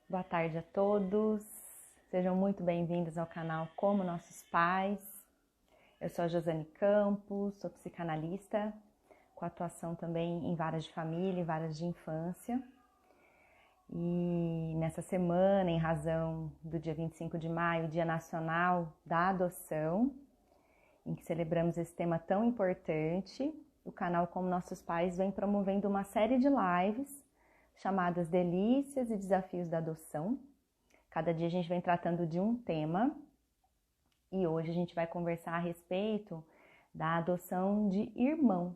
Boa tarde a todos, sejam muito bem-vindos ao canal Como Nossos Pais. Eu sou a Josane Campos, sou psicanalista, com atuação também em varas de família e varas de infância. E nessa semana, em razão do dia 25 de maio, Dia Nacional da Adoção, em que celebramos esse tema tão importante, o canal Como Nossos Pais vem promovendo uma série de lives chamadas Delícias e Desafios da Adoção. Cada dia a gente vem tratando de um tema e hoje a gente vai conversar a respeito da adoção de irmãos.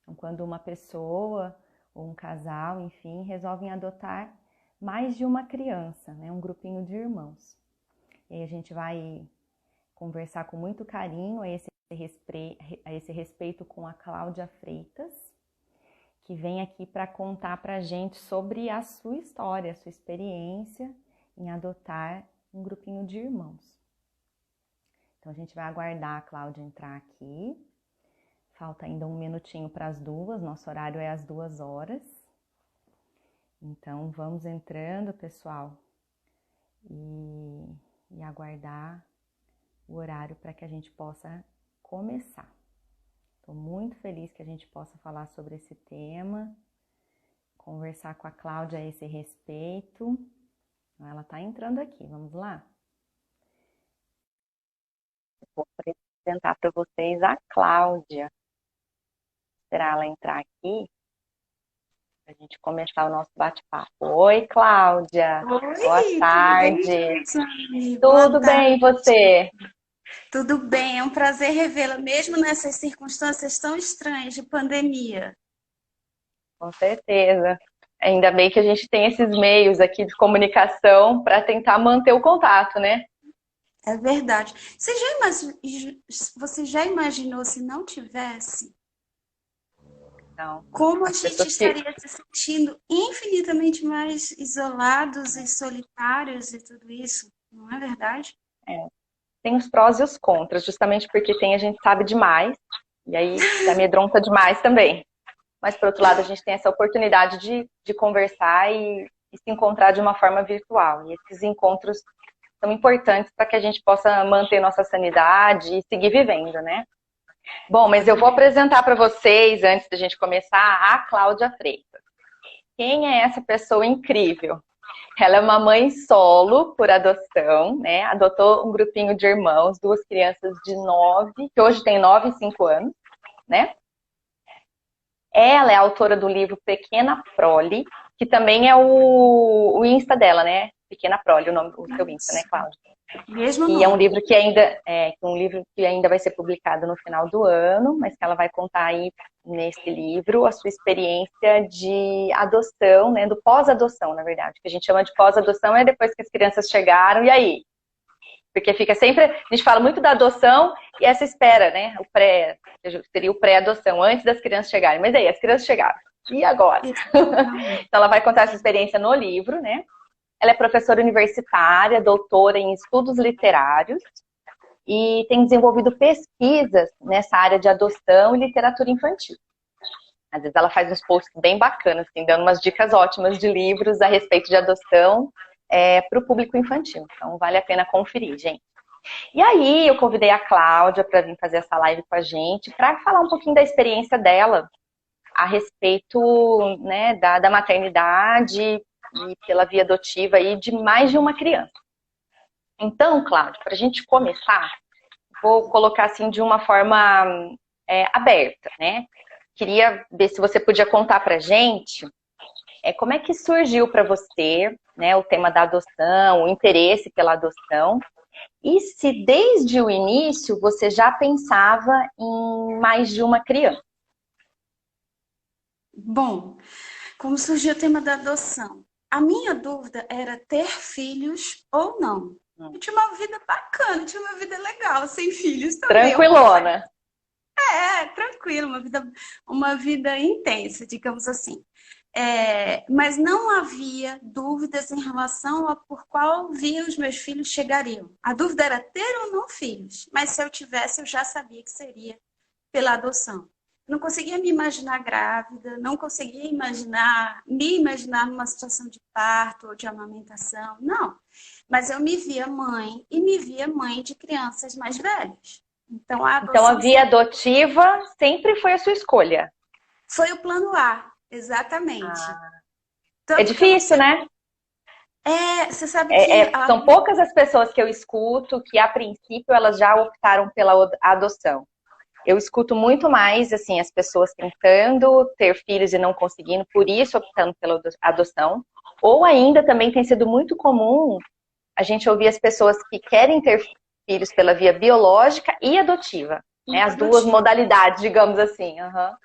Então, quando uma pessoa ou um casal, enfim, resolvem adotar mais de uma criança, né? Um grupinho de irmãos. E aí a gente vai conversar com muito carinho a esse respeito com a Cláudia Freitas, que vem aqui para contar para a gente sobre a sua história, a sua experiência em adotar um grupinho de irmãos. Então a gente vai aguardar a Cláudia entrar aqui. Falta ainda um minutinho para as 2, nosso horário é às 2 horas. Então vamos entrando, pessoal, e aguardar o horário para que a gente possa começar. Estou muito feliz que a gente possa falar sobre esse tema, conversar com a Cláudia a esse respeito. Ela está entrando aqui, vamos lá? Vou apresentar para vocês a Cláudia. Esperar ela entrar aqui para a gente começar o nosso bate-papo. Oi, Cláudia! Oi, Boa tarde! Boa Tudo bem, e tarde. você? Tudo bem? É um prazer revê-la, mesmo nessas circunstâncias tão estranhas de pandemia. Com certeza. Ainda bem que a gente tem esses meios aqui de comunicação para tentar manter o contato, né? É verdade. Você já imaginou se não tivesse? Então, Como a as gente pessoas que estaria se sentindo infinitamente mais isolados e solitários e tudo isso? Não é verdade? tem os prós e os contras, justamente porque a gente sabe demais, e aí se amedronta demais também. Mas, por outro lado, a gente tem essa oportunidade de conversar e se encontrar de uma forma virtual. E esses encontros são importantes para que a gente possa manter nossa sanidade e seguir vivendo, né? Bom, mas eu vou apresentar para vocês, antes da gente começar, a Cláudia Freitas. Quem é essa pessoa incrível? Ela é uma mãe solo por adoção, né? Adotou um grupinho de irmãos, duas crianças de 9, que hoje tem 9 e 5 anos, né? Ela é autora do livro Pequena Prole, que também é o Insta dela, né? Pequena Prole, o seu Insta, né, Cláudia? Mesmo E é um nome. livro que ainda vai ser publicado no final do ano, mas que ela vai contar aí nesse livro a sua experiência de adoção, né, do pós-adoção, na verdade. O que a gente chama de pós-adoção é depois que as crianças chegaram, e aí? Porque fica sempre, a gente fala muito da adoção e essa espera, né, seria o pré-adoção, antes das crianças chegarem. Mas aí, as crianças chegaram, e agora? Então ela vai contar essa experiência no livro, né? Ela é professora universitária, doutora em estudos literários e tem desenvolvido pesquisas nessa área de adoção e literatura infantil. Às vezes ela faz uns posts bem bacanas, assim, dando umas dicas ótimas de livros a respeito de adoção para o público infantil. Então vale a pena conferir, gente. E aí eu convidei a Cláudia para vir fazer essa live com a gente, para falar um pouquinho da experiência dela a respeito, né, da maternidade e pela via adotiva aí de mais de uma criança. Então, Cláudia, para a gente começar, vou colocar assim de uma forma aberta, né? Queria ver se você podia contar para a gente como é que surgiu para você, né, o tema da adoção, o interesse pela adoção, e se desde o início você já pensava em mais de uma criança. Bom, como surgiu o tema da adoção? A minha dúvida era ter filhos ou não. Eu tinha uma vida bacana, tinha uma vida legal, sem filhos também. Tranquilona. Tranquilo, uma vida intensa, digamos assim. Mas não havia dúvidas em relação a por qual via os meus filhos chegariam. A dúvida era ter ou não filhos, mas se eu tivesse, eu já sabia que seria pela adoção. Não conseguia me imaginar grávida, não conseguia me imaginar numa situação de parto ou de amamentação, não. Mas eu me via mãe e me via mãe de crianças mais velhas. Então a Então, a adoção via sempre adotiva sempre foi a sua escolha. foi o plano A, exatamente. Ah, é Tanto que eu não difícil, sei. né? Você sabe que São poucas as pessoas que eu escuto que, a princípio, elas já optaram pela adoção. Eu escuto muito mais, assim, as pessoas tentando ter filhos e não conseguindo, por isso optando pela adoção. Ou ainda também tem sido muito comum a gente ouvir as pessoas que querem ter filhos pela via biológica e adotiva, né? As duas adotiva. modalidades, digamos assim. Uhum.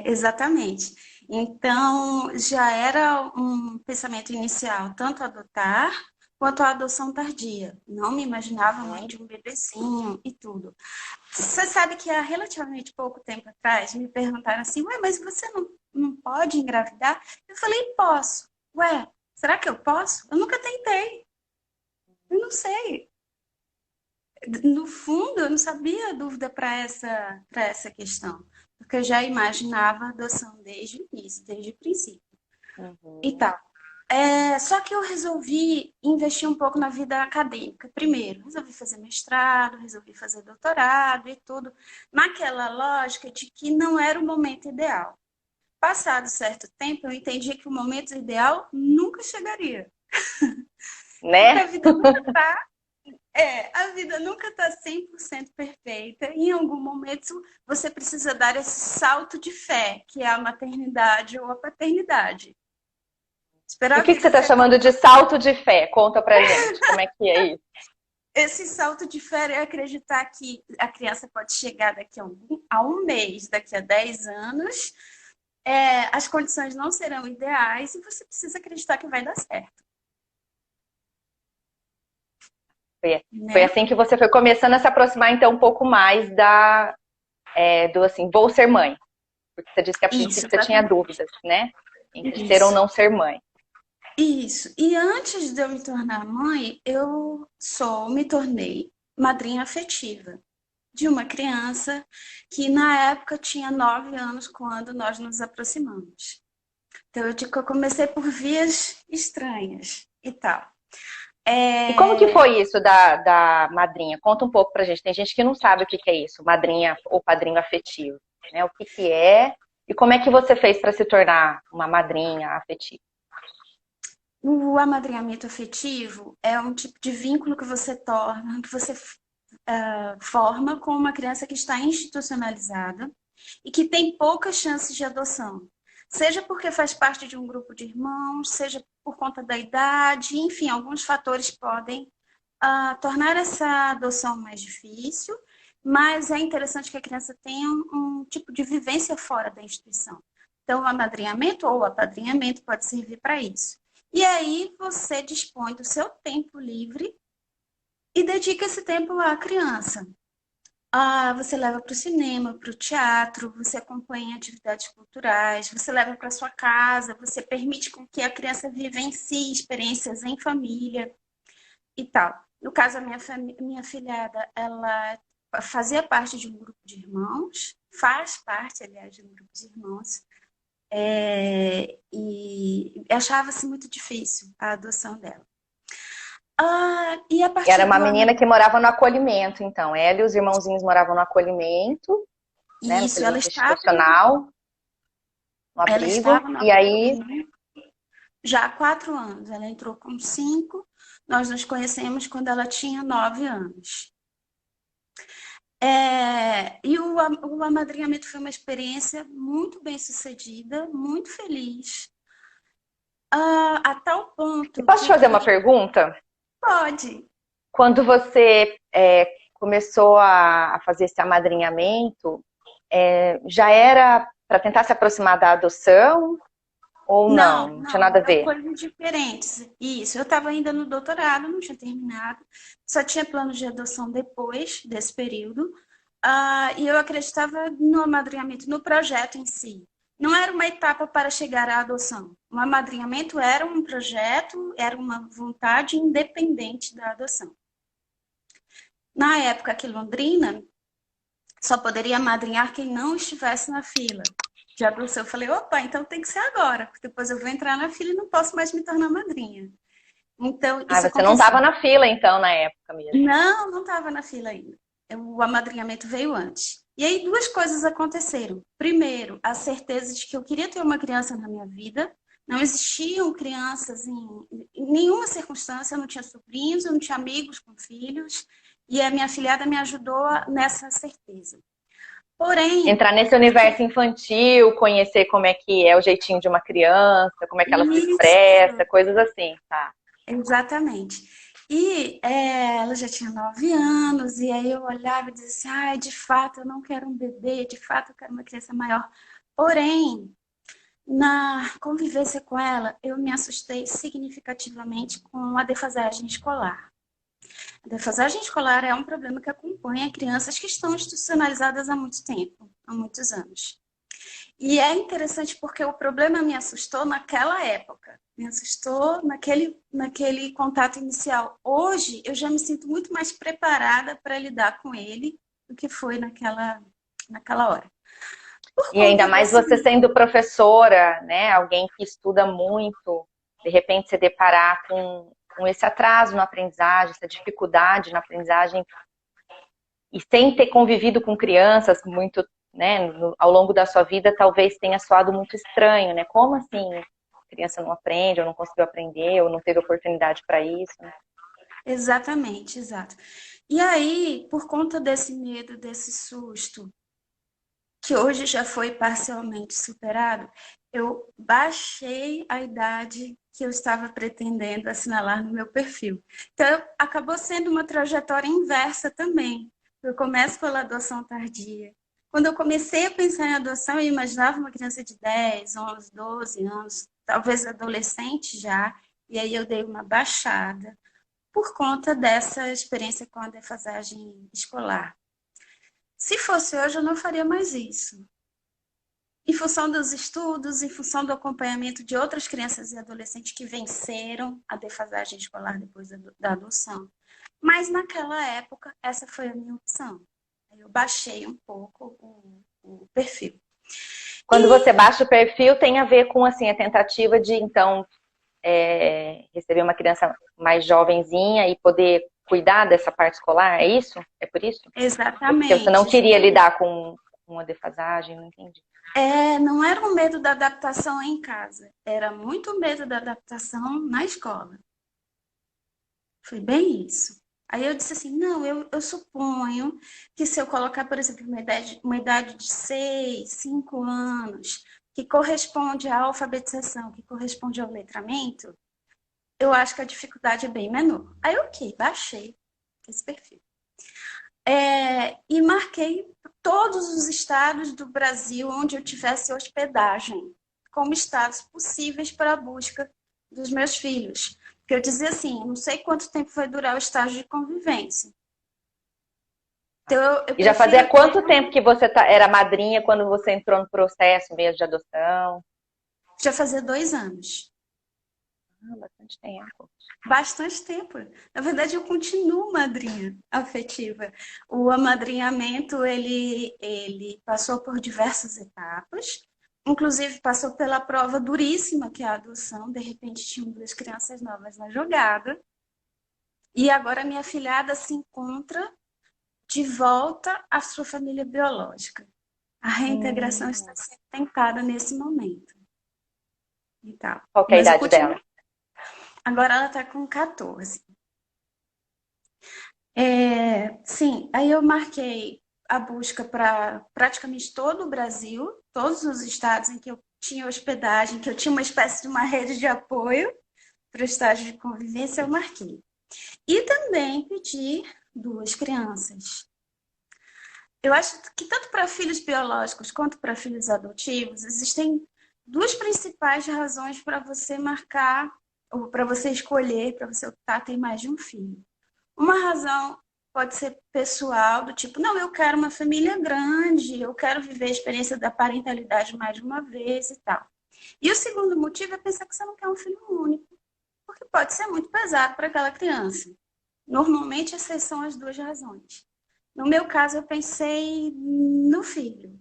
Exatamente. Então, já era um pensamento inicial, tanto adotar quanto a adoção tardia. Não me imaginava mãe de um bebezinho e tudo. Você sabe que há relativamente pouco tempo atrás me perguntaram assim, ué, mas você não pode engravidar? Eu falei, posso. Ué, será que eu posso? Eu nunca tentei. Eu não sei. No fundo, eu não sabia a dúvida para essa questão, porque eu já imaginava a adoção desde o início, desde o princípio e Uhum. tal. Só que eu resolvi investir um pouco na vida acadêmica. Primeiro, resolvi fazer mestrado, resolvi fazer doutorado e tudo, naquela lógica de que não era o momento ideal. Passado certo tempo, eu entendi que o momento ideal nunca chegaria, porque Né? a vida nunca está 100% perfeita. Em algum momento, você precisa dar esse salto de fé, que é a maternidade ou a paternidade. E Esperar o a que você vida está ser chamando de salto de fé? Conta pra gente, como é que é isso? esse salto de fé é acreditar que a criança pode chegar daqui a um mês, daqui a 10 anos, as condições não serão ideais e você precisa acreditar que vai dar certo, Foi né? assim que você foi começando a se aproximar, então, um pouco mais do assim, vou ser mãe. Porque você disse que a Isso, princípio você tinha exatamente. dúvidas, né? Entre ser ou Isso. não ser mãe. Isso. E antes de eu me tornar mãe, me tornei madrinha afetiva de uma criança que na época tinha 9 anos quando nós nos aproximamos. Então eu digo que eu comecei por vias estranhas e tal. E como que É, foi isso da madrinha? Conta um pouco pra gente. Tem gente que não sabe o que que é isso, madrinha ou padrinho afetivo, né? O que que é e como é que você fez para se tornar uma madrinha afetiva? o amadrinhamento afetivo é um tipo de vínculo que você torna, que você forma com uma criança que está institucionalizada e que tem poucas chances de adoção. Seja porque faz parte de um grupo de irmãos, seja por conta da idade, enfim, alguns fatores podem tornar essa adoção mais difícil, mas é interessante que a criança tenha um tipo de vivência fora da instituição. Então, o amadrinhamento ou o apadrinhamento pode servir para isso. E aí você dispõe do seu tempo livre e dedica esse tempo à criança. Você leva para o cinema, para o teatro, você acompanha atividades culturais, você leva para sua casa, você permite com que a criança vivencie experiências em família e tal. No caso, minha filhada, ela fazia parte de um grupo de irmãos, faz parte, aliás, de um grupo de irmãos, e achava-se muito difícil a adoção dela. E a Era partir uma do ano. menina que morava no acolhimento, então. Ela e os irmãozinhos moravam no acolhimento, né? No Isso, acolhimento institucional, no ela abrigo. estava no E aí, acolhimento já há 4 anos. Ela entrou com 5. Nós nos conhecemos quando ela tinha 9 anos. E o amadrinhamento foi uma experiência muito bem sucedida, muito feliz, a tal e ponto posso te de fazer que uma pergunta? pode. Quando você começou a fazer esse amadrinhamento, já era para tentar se aproximar da adoção ou não? Não, Não tinha não, nada a eram ver. coisas diferentes. Isso, eu estava ainda no doutorado, não tinha terminado, só tinha plano de adoção depois desse período, e eu acreditava no amadrinhamento, no projeto em si. Não era uma etapa para chegar à adoção. O amadrinhamento era um projeto, era uma vontade independente da adoção. Na época aqui em Londrina, só poderia amadrinhar quem não estivesse na fila de adoção. Eu falei, opa, então tem que ser agora, porque depois eu vou entrar na fila e não posso mais me tornar madrinha. Então, Ah, isso você não aconteceu. estava na fila, então, na época mesmo. Não, não estava na fila ainda. O amadrinhamento veio antes. E aí duas coisas aconteceram. Primeiro, a certeza de que eu queria ter uma criança na minha vida. Não existiam crianças em nenhuma circunstância. Eu não tinha sobrinhos, eu não tinha amigos com filhos. E a minha afilhada me ajudou nessa certeza. Porém, Entrar nesse universo infantil, conhecer como é que é o jeitinho de uma criança, como é que ela se isso, expressa, coisas assim, tá? exatamente. E ela já tinha 9 anos, e aí eu olhava e dizia assim, ah, de fato eu não quero um bebê, de fato eu quero uma criança maior. Porém, na convivência com ela, eu me assustei significativamente com a defasagem escolar. A defasagem escolar é um problema que acompanha crianças que estão institucionalizadas há muito tempo, há muitos anos. E é interessante porque o problema me assustou naquela época, me assustou naquele contato inicial. Hoje, eu já me sinto muito mais preparada para lidar com ele do que foi naquela hora. Por E ainda conta mais desse... você sendo professora, né? Alguém que estuda muito, de repente se deparar com esse atraso na aprendizagem, essa dificuldade na aprendizagem, e sem ter convivido com crianças muito, né, ao longo da sua vida, talvez tenha soado muito estranho, né? Como assim? A criança não aprende, ou não conseguiu aprender, ou não teve oportunidade para isso, né? Exatamente, exato. E aí, por conta desse medo, desse susto, que hoje já foi parcialmente superado, eu baixei a idade que eu estava pretendendo assinalar no meu perfil. Então, acabou sendo uma trajetória inversa também. Eu começo pela adoção tardia. Quando eu comecei a pensar em adoção, eu imaginava uma criança de 10, 11, 12 anos, talvez adolescente já, e aí eu dei uma baixada por conta dessa experiência com a defasagem escolar. Se fosse hoje, eu não faria mais isso. Em função dos estudos, em função do acompanhamento de outras crianças e adolescentes que venceram a defasagem escolar depois da adoção. Mas naquela época, essa foi a minha opção. Eu baixei um pouco o perfil. Quando você baixa o perfil, tem a ver com assim, a tentativa de, então, receber uma criança mais jovenzinha e poder cuidar dessa parte escolar, é isso? É por isso? Porque você não Exatamente. queria lidar com uma defasagem, não entendi. Não era um medo da adaptação em casa, era muito medo da adaptação na escola. Foi bem isso. Aí eu disse assim, não, eu suponho que se eu colocar, por exemplo, uma idade de 6, 5 anos, que corresponde à alfabetização, que corresponde ao letramento, eu acho que a dificuldade é bem menor. Aí, ok, baixei esse perfil. E marquei todos os estados do Brasil onde eu tivesse hospedagem, como estados possíveis para a busca dos meus filhos. Porque eu dizia assim, não sei quanto tempo vai durar o estágio de convivência. Então, eu E já fazia prefiro... quanto tempo que você era madrinha quando você entrou no processo mesmo de adoção? Já fazia 2 anos. Ah, bastante tempo. Bastante tempo. Na verdade, eu continuo madrinha afetiva. O amadrinhamento, ele passou por diversas etapas, inclusive passou pela prova duríssima, que é a adoção. De repente, tinham 2 crianças novas na jogada. E agora minha filhada se encontra de volta à sua família biológica. A reintegração está sendo tentada nesse momento. E tal. Qual que é a Mas eu idade continuo. dela? Agora ela está com 14. Sim, aí eu marquei a busca para praticamente todo o Brasil, todos os estados em que eu tinha hospedagem, que eu tinha uma espécie de uma rede de apoio para o estágio de convivência, eu marquei. E também pedi 2 crianças. Eu acho que tanto para filhos biológicos quanto para filhos adotivos, existem 2 principais razões para você marcar, ou para você escolher, para você optar ter mais de um filho. Uma razão pode ser pessoal, do tipo, não, eu quero uma família grande, eu quero viver a experiência da parentalidade mais de uma vez e tal. E o segundo motivo é pensar que você não quer um filho único, porque pode ser muito pesado para aquela criança. Normalmente, essas são as 2 razões. No meu caso, eu pensei no filho.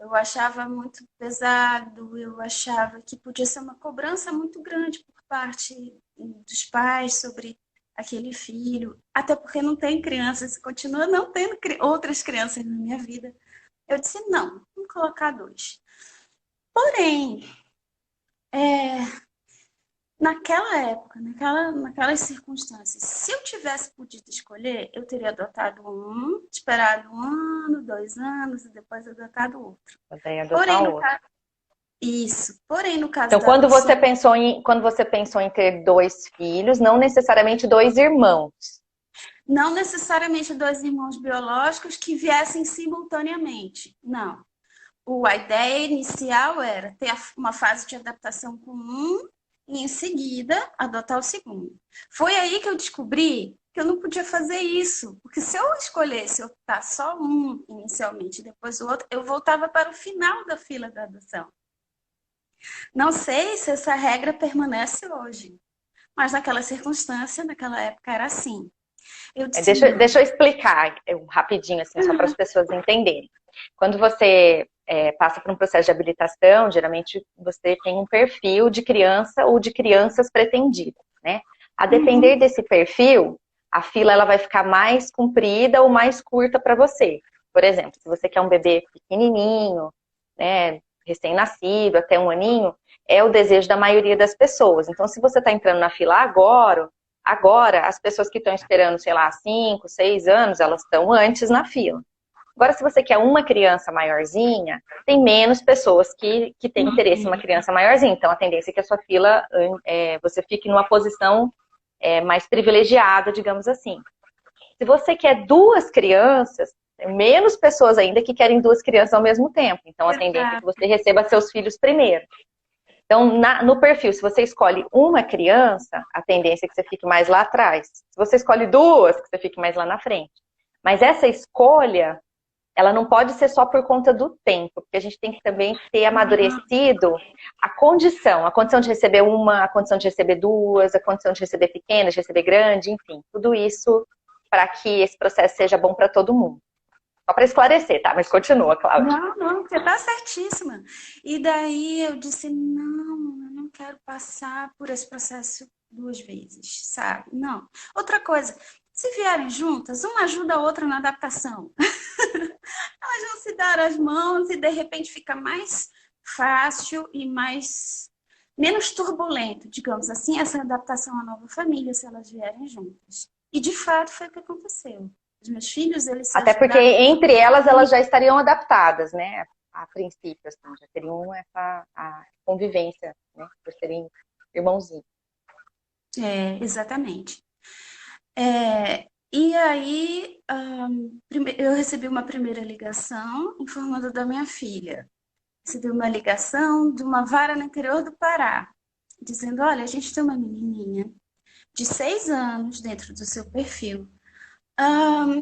Eu achava muito pesado, eu achava que podia ser uma cobrança muito grande por parte dos pais sobre aquele filho, até porque não tem crianças, continua não tendo outras crianças na minha vida. Eu disse, não, vamos colocar dois. Porém, naquela época, naquelas circunstâncias, se eu tivesse podido escolher, eu teria adotado um, esperado 1 ano, 2 anos e depois adotado outro. Daí Porém, adotar no outro. caso, isso. Porém, no caso Então, da adoção, quando você pensou em ter dois filhos, não necessariamente dois irmãos. não necessariamente dois irmãos biológicos que viessem simultaneamente. Não. A ideia inicial era ter uma fase de adaptação com um e, em seguida, adotar o segundo. Foi aí que eu descobri que eu não podia fazer isso, porque se eu escolhesse optar só um inicialmente e depois o outro, eu voltava para o final da fila da adoção. Não sei se essa regra permanece hoje, mas naquela circunstância, naquela época, era assim. Eu disse, Deixa eu explicar rapidinho, assim, só para as pessoas entenderem. Quando você passa por um processo de habilitação, geralmente você tem um perfil de criança ou de crianças pretendidas, né? A depender desse perfil, a fila ela vai ficar mais comprida ou mais curta para você. Por exemplo, se você quer um bebê pequenininho, né, recém-nascido, até 1 aninho, é o desejo da maioria das pessoas. Então, se você está entrando na fila agora, as pessoas que estão esperando, sei lá, 5, 6 anos, elas estão antes na fila. Agora, se você quer uma criança maiorzinha, tem menos pessoas que têm interesse em uma criança maiorzinha. Então, a tendência é que a sua fila, você fique numa posição mais privilegiada, digamos assim. Se você quer duas crianças, tem menos pessoas ainda que querem duas crianças ao mesmo tempo. Então, a tendência é que você receba seus filhos primeiro. Então, no perfil, se você escolhe uma criança, a tendência é que você fique mais lá atrás. Se você escolhe duas, que você fique mais lá na frente. Mas essa escolha, ela não pode ser só por conta do tempo, porque a gente tem que também ter amadurecido a condição de receber uma, a condição de receber duas, a condição de receber pequena, de receber grande, enfim, tudo isso para que esse processo seja bom para todo mundo. Só para esclarecer, tá? Mas continua, Cláudia. não, você está certíssima. E daí eu disse, não, eu não quero passar por esse processo 2 vezes, sabe? Não. Outra coisa, se vierem juntas, uma ajuda a outra na adaptação. Elas vão se dar as mãos e de repente fica mais fácil e menos turbulento, digamos assim, essa adaptação à nova família, se elas vierem juntas. E de fato foi o que aconteceu. Os meus filhos, eles se Até porque ajudaram. entre elas já estariam adaptadas, né? A princípio, assim, já teriam a convivência, né? Por serem irmãozinhos. Exatamente. E aí, eu recebi uma primeira ligação informando da minha filha. Recebi uma ligação de uma vara no interior do Pará, dizendo, olha, a gente tem uma menininha de 6 anos dentro do seu perfil,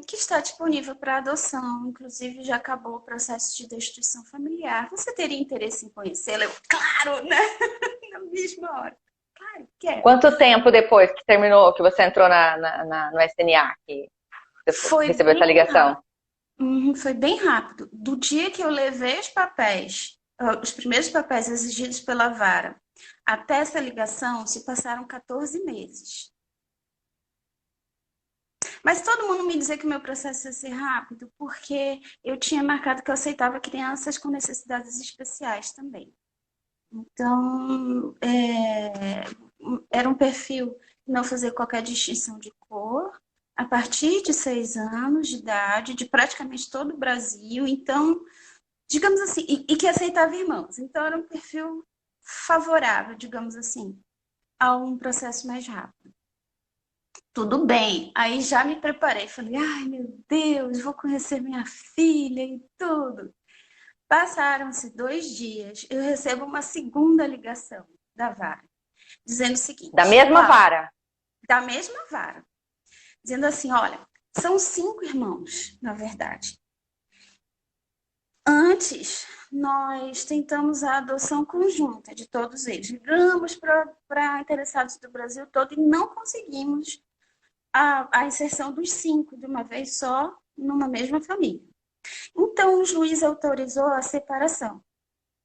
que está disponível para adoção, inclusive já acabou o processo de destruição familiar. Você teria interesse em conhecê-la? Eu, claro, né? Na mesma hora. Claro, quero. Quanto tempo depois que terminou, que você entrou no SNA, que você recebeu essa ligação? Foi bem rápido. Do dia que eu levei os papéis, os primeiros papéis exigidos pela vara, até essa ligação, se passaram 14 meses. Mas todo mundo me dizia que o meu processo ia ser rápido, porque eu tinha marcado que eu aceitava crianças com necessidades especiais também. Então, era um perfil de não fazer qualquer distinção de cor, a partir de 6 anos de idade, de praticamente todo o Brasil. Então, digamos assim, e que aceitava irmãos. Então, era um perfil favorável, digamos assim, a um processo mais rápido. Tudo bem. Aí já me preparei. Falei, ai meu Deus, vou conhecer minha filha e tudo. Passaram-se 2 dias, eu recebo uma segunda ligação da vara, dizendo o seguinte... Da mesma vara? Da mesma vara. Dizendo assim, olha, são 5 irmãos, na verdade. Antes, nós tentamos a adoção conjunta de todos eles. Ligamos para interessados do Brasil todo e não conseguimos a inserção dos 5 de uma vez só numa mesma família. Então, o juiz autorizou a separação.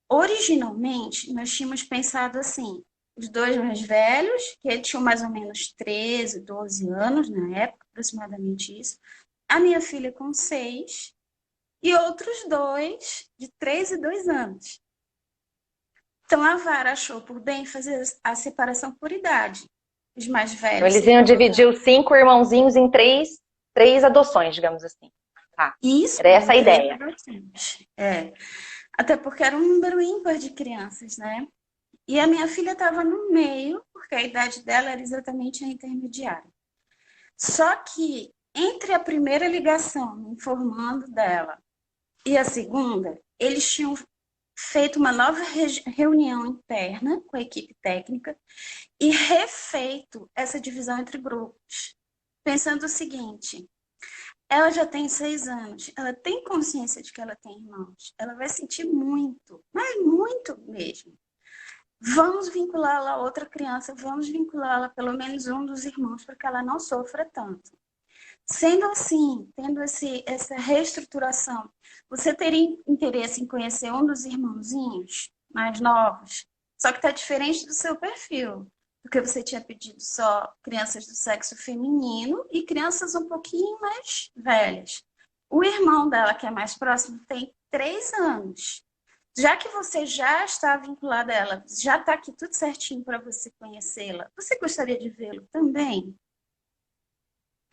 Originalmente, nós tínhamos pensado assim, os dois mais velhos, que eles tinham mais ou menos 13, 12 anos na época, aproximadamente isso, a minha filha com 6, e outros dois de 3 e 2 anos. Então, a vara achou por bem fazer a separação por idade. Os mais Então, velhos eles iam seriam dividir os 5 irmãozinhos em três adoções, digamos assim. Tá. isso, Era essa a em 3 ideia. adolescentes. Até porque era um número ímpar de crianças, né? E a minha filha estava no meio, porque a idade dela era exatamente a intermediária. Só que entre a primeira ligação me informando dela e a segunda, eles tinham feito uma nova reunião interna com a equipe técnica e refeito essa divisão entre grupos, pensando o seguinte: ela já tem 6 anos, ela tem consciência de que ela tem irmãos, ela vai sentir muito, mas muito mesmo. Vamos vinculá-la a outra criança, vamos vinculá-la a pelo menos um dos irmãos para que ela não sofra tanto. Sendo assim, tendo essa reestruturação, você teria interesse em conhecer um dos irmãozinhos mais novos? Só que está diferente do seu perfil, porque você tinha pedido só crianças do sexo feminino e crianças um pouquinho mais velhas. O irmão dela, que é mais próximo, tem 3 anos. Já que você já está vinculada a ela, já está aqui tudo certinho para você conhecê-la, você gostaria de vê-lo também?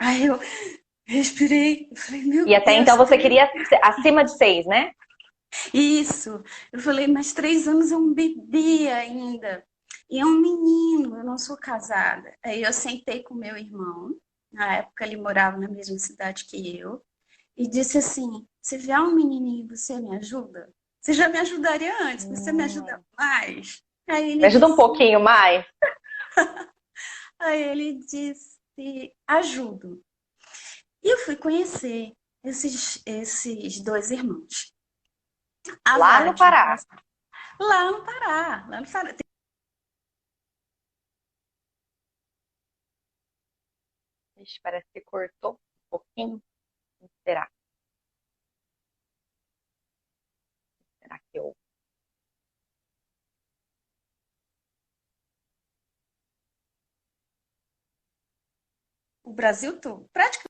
Aí eu respirei, eu falei, meu E até Deus, então você queria acima de 6, né? isso. Eu falei, mas 3 anos é um bebê ainda. E é um menino, eu não sou casada. Aí eu sentei com meu irmão, na época ele morava na mesma cidade que eu, e disse assim: se vier um menininho, você me ajuda? Você já me ajudaria antes, você me ajuda mais? Aí Me ele ajuda um disse, pouquinho mais. aí ele disse, ajudo. E eu fui conhecer esses dois irmãos. A Lá vara no de Pará. infância. Lá no Pará. Lá no Pará. Ixi, parece que cortou um pouquinho. Será? Será que eu... O Brasil todo. Praticamente.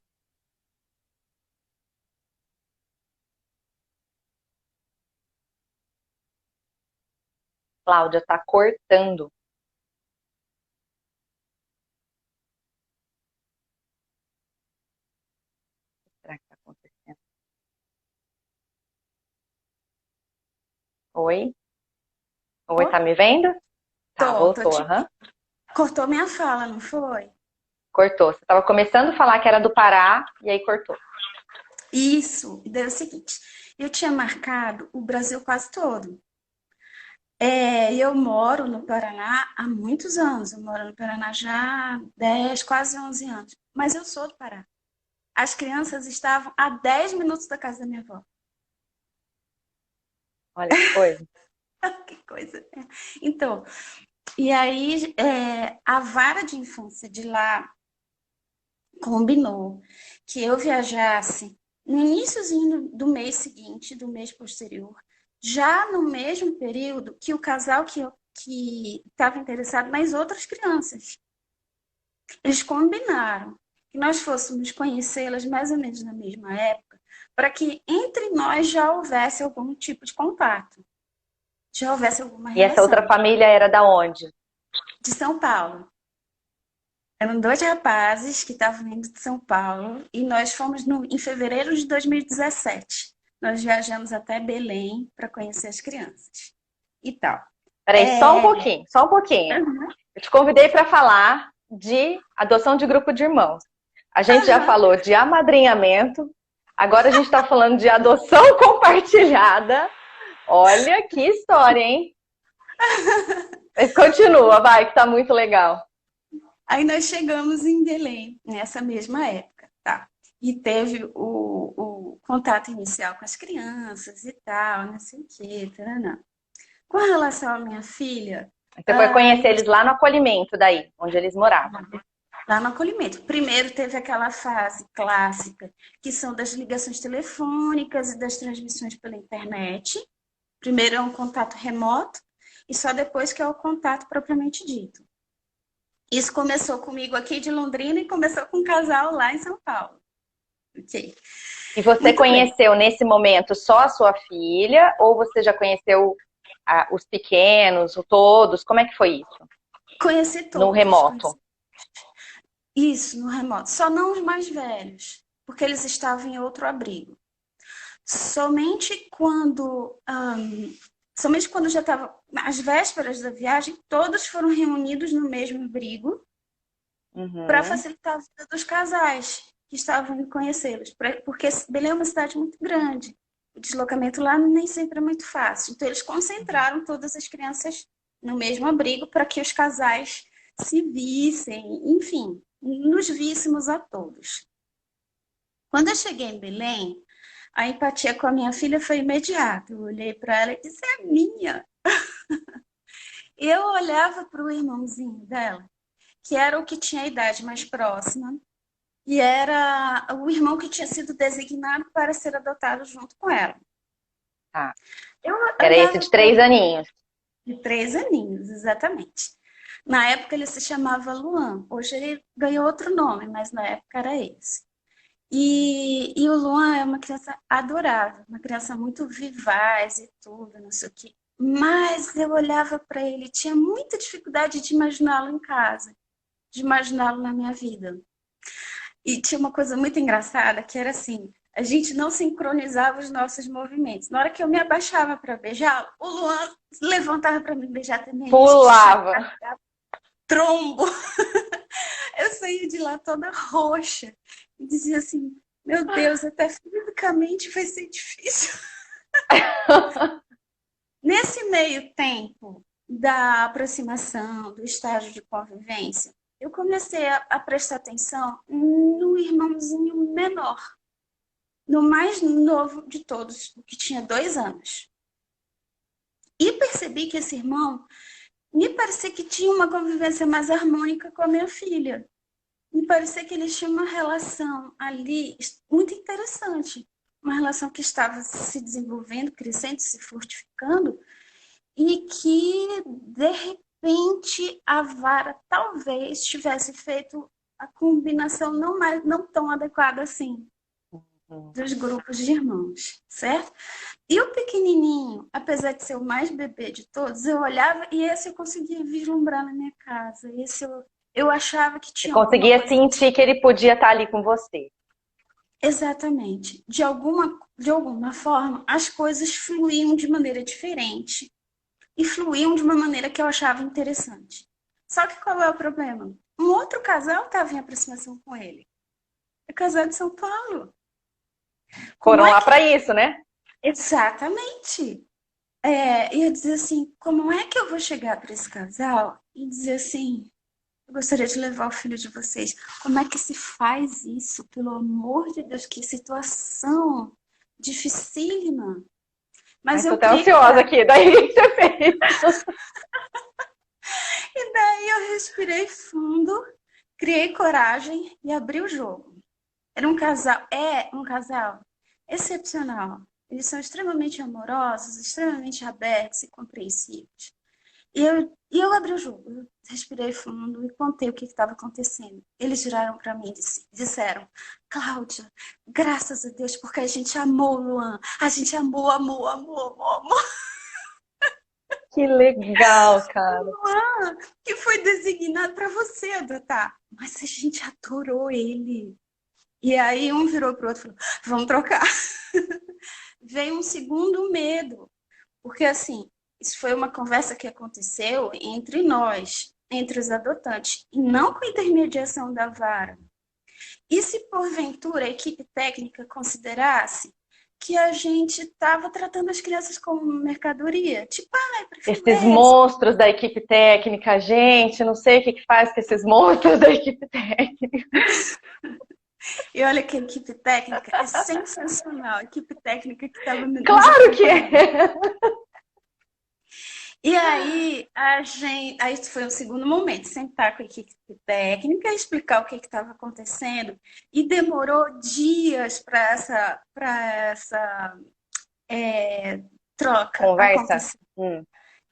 Cláudia, tá cortando. O que será que tá acontecendo? Oi? Oi, tá me vendo? Tá, Tô voltou, te... aham. Cortou minha fala, não foi? Cortou. Você tava começando a falar que era do Pará e aí cortou. Isso. E daí é o seguinte, eu tinha marcado o Brasil quase todo. Eu moro no Paraná há muitos anos. Eu moro no Paraná já há 10, quase 11 anos. Mas eu sou do Pará. As crianças estavam a 10 minutos da casa da minha avó. Olha que coisa. Que coisa. Então, e aí a vara de infância de lá combinou que eu viajasse no iníciozinho do mês seguinte, do mês posterior, já no mesmo período que o casal que estava interessado nas outras crianças. Eles combinaram que nós fôssemos conhecê-las mais ou menos na mesma época, para que entre nós já houvesse algum tipo de contato, já houvesse alguma E essa outra relação. família era da onde? De São Paulo. Eram 2 rapazes que estavam vindo de São Paulo e nós fomos em fevereiro de 2017. Nós viajamos até Belém para conhecer as crianças e tal. Peraí, só um pouquinho, só um pouquinho. Uhum. Eu te convidei para falar de adoção de grupo de irmãos. A gente já falou de amadrinhamento, agora a gente está falando de adoção compartilhada. Olha que história, hein? Mas continua, vai, que tá muito legal. Aí nós chegamos em Belém, nessa mesma época, tá? E teve o contato inicial com as crianças e tal, não sei o quê, taranã. Com relação à minha filha, Você foi conhecer eles lá no acolhimento daí, onde eles moravam. Lá no acolhimento. Primeiro teve aquela fase clássica, que são das ligações telefônicas e das transmissões pela internet. Primeiro é um contato remoto e só depois que é o contato propriamente dito. Isso começou comigo aqui de Londrina e começou com um casal lá em São Paulo. Ok. E você Muito conheceu nesse momento só a sua filha ou você já conheceu os pequenos, todos? Como é que foi isso? Conheci todos. No remoto? Isso, no remoto. Só não os mais velhos, porque eles estavam em outro abrigo. Somente quando já estava às vésperas da viagem, todos foram reunidos no mesmo abrigo para facilitar a vida dos casais que estavam indo conhecê-los. Porque Belém é uma cidade muito grande. O deslocamento lá nem sempre é muito fácil. Então, eles concentraram todas as crianças no mesmo abrigo para que os casais se vissem, enfim, nos víssemos a todos. Quando eu cheguei em Belém, a empatia com a minha filha foi imediata. Eu olhei para ela e disse, é minha. Eu olhava para o irmãozinho dela, que era o que tinha a idade mais próxima, e era o irmão que tinha sido designado para ser adotado junto com ela. Ah, era esse de 3 aninhos. De 3 aninhos, exatamente. Na época ele se chamava Luan. Hoje ele ganhou outro nome, mas na época era esse. E o Luan é uma criança adorável, uma criança muito vivaz e tudo, não sei o quê. Mas eu olhava para ele, tinha muita dificuldade de imaginá-lo em casa, de imaginá-lo na minha vida. E tinha uma coisa muito engraçada, que era assim, a gente não sincronizava os nossos movimentos. Na hora que eu me abaixava para beijá-lo, o Luan levantava para me beijar também. Pulava. Trombo. Eu saía de lá toda roxa e dizia assim, meu Deus, até fisicamente vai ser difícil. Nesse meio tempo da aproximação, do estágio de convivência, eu comecei a prestar atenção no irmãozinho menor, no mais novo de todos, que tinha 2 anos. E percebi que esse irmão me parecia que tinha uma convivência mais harmônica com a minha filha. Me parecia que eles tinham uma relação ali muito interessante. Uma relação que estava se desenvolvendo, crescendo, se fortificando, e que, de repente, a vara talvez tivesse feito a combinação não tão adequada assim dos grupos de irmãos, certo? E o pequenininho, apesar de ser o mais bebê de todos, eu olhava e esse eu conseguia vislumbrar na minha casa. Esse eu achava que tinha. Você conseguia sentir que ele podia estar ali com você. Exatamente. De alguma forma, as coisas fluíam de maneira diferente. E fluíam de uma maneira que eu achava interessante. Só que qual é o problema? Um outro casal estava em aproximação com ele. É o casal de São Paulo. Foram lá para isso, né? Exatamente. E eu dizia assim, como é que eu vou chegar para esse casal e dizer assim, eu gostaria de levar o filho de vocês. Como é que se faz isso? Pelo amor de Deus, que situação dificílima. Mas eu tô até ansiosa aqui, daí o que você fez? E daí eu respirei fundo, criei coragem e abri o jogo. Era um casal, excepcional. Eles são extremamente amorosos, extremamente abertos e compreensivos. E eu abri o jogo, eu respirei fundo e contei o que estava acontecendo. Eles viraram para mim e disseram, Cláudia, graças a Deus, porque a gente amou o Luan. A gente amou. Que legal, cara. Luan, que foi designado para você adotar. Mas a gente adorou ele. E aí um virou para o outro e falou, vamos trocar. Veio um segundo medo. Porque assim, isso foi uma conversa que aconteceu entre nós, entre os adotantes, e não com a intermediação da vara. E se porventura a equipe técnica considerasse que a gente estava tratando as crianças como mercadoria? Tipo, esses monstros da equipe técnica, gente, não sei o que faz com esses monstros da equipe técnica. E olha que a equipe técnica é sensacional. A equipe técnica que estava me Claro que é! E aí, aí foi o segundo momento, sentar com a equipe técnica, explicar o que estava acontecendo. E demorou dias para essa troca Conversa? acontecer. Hum.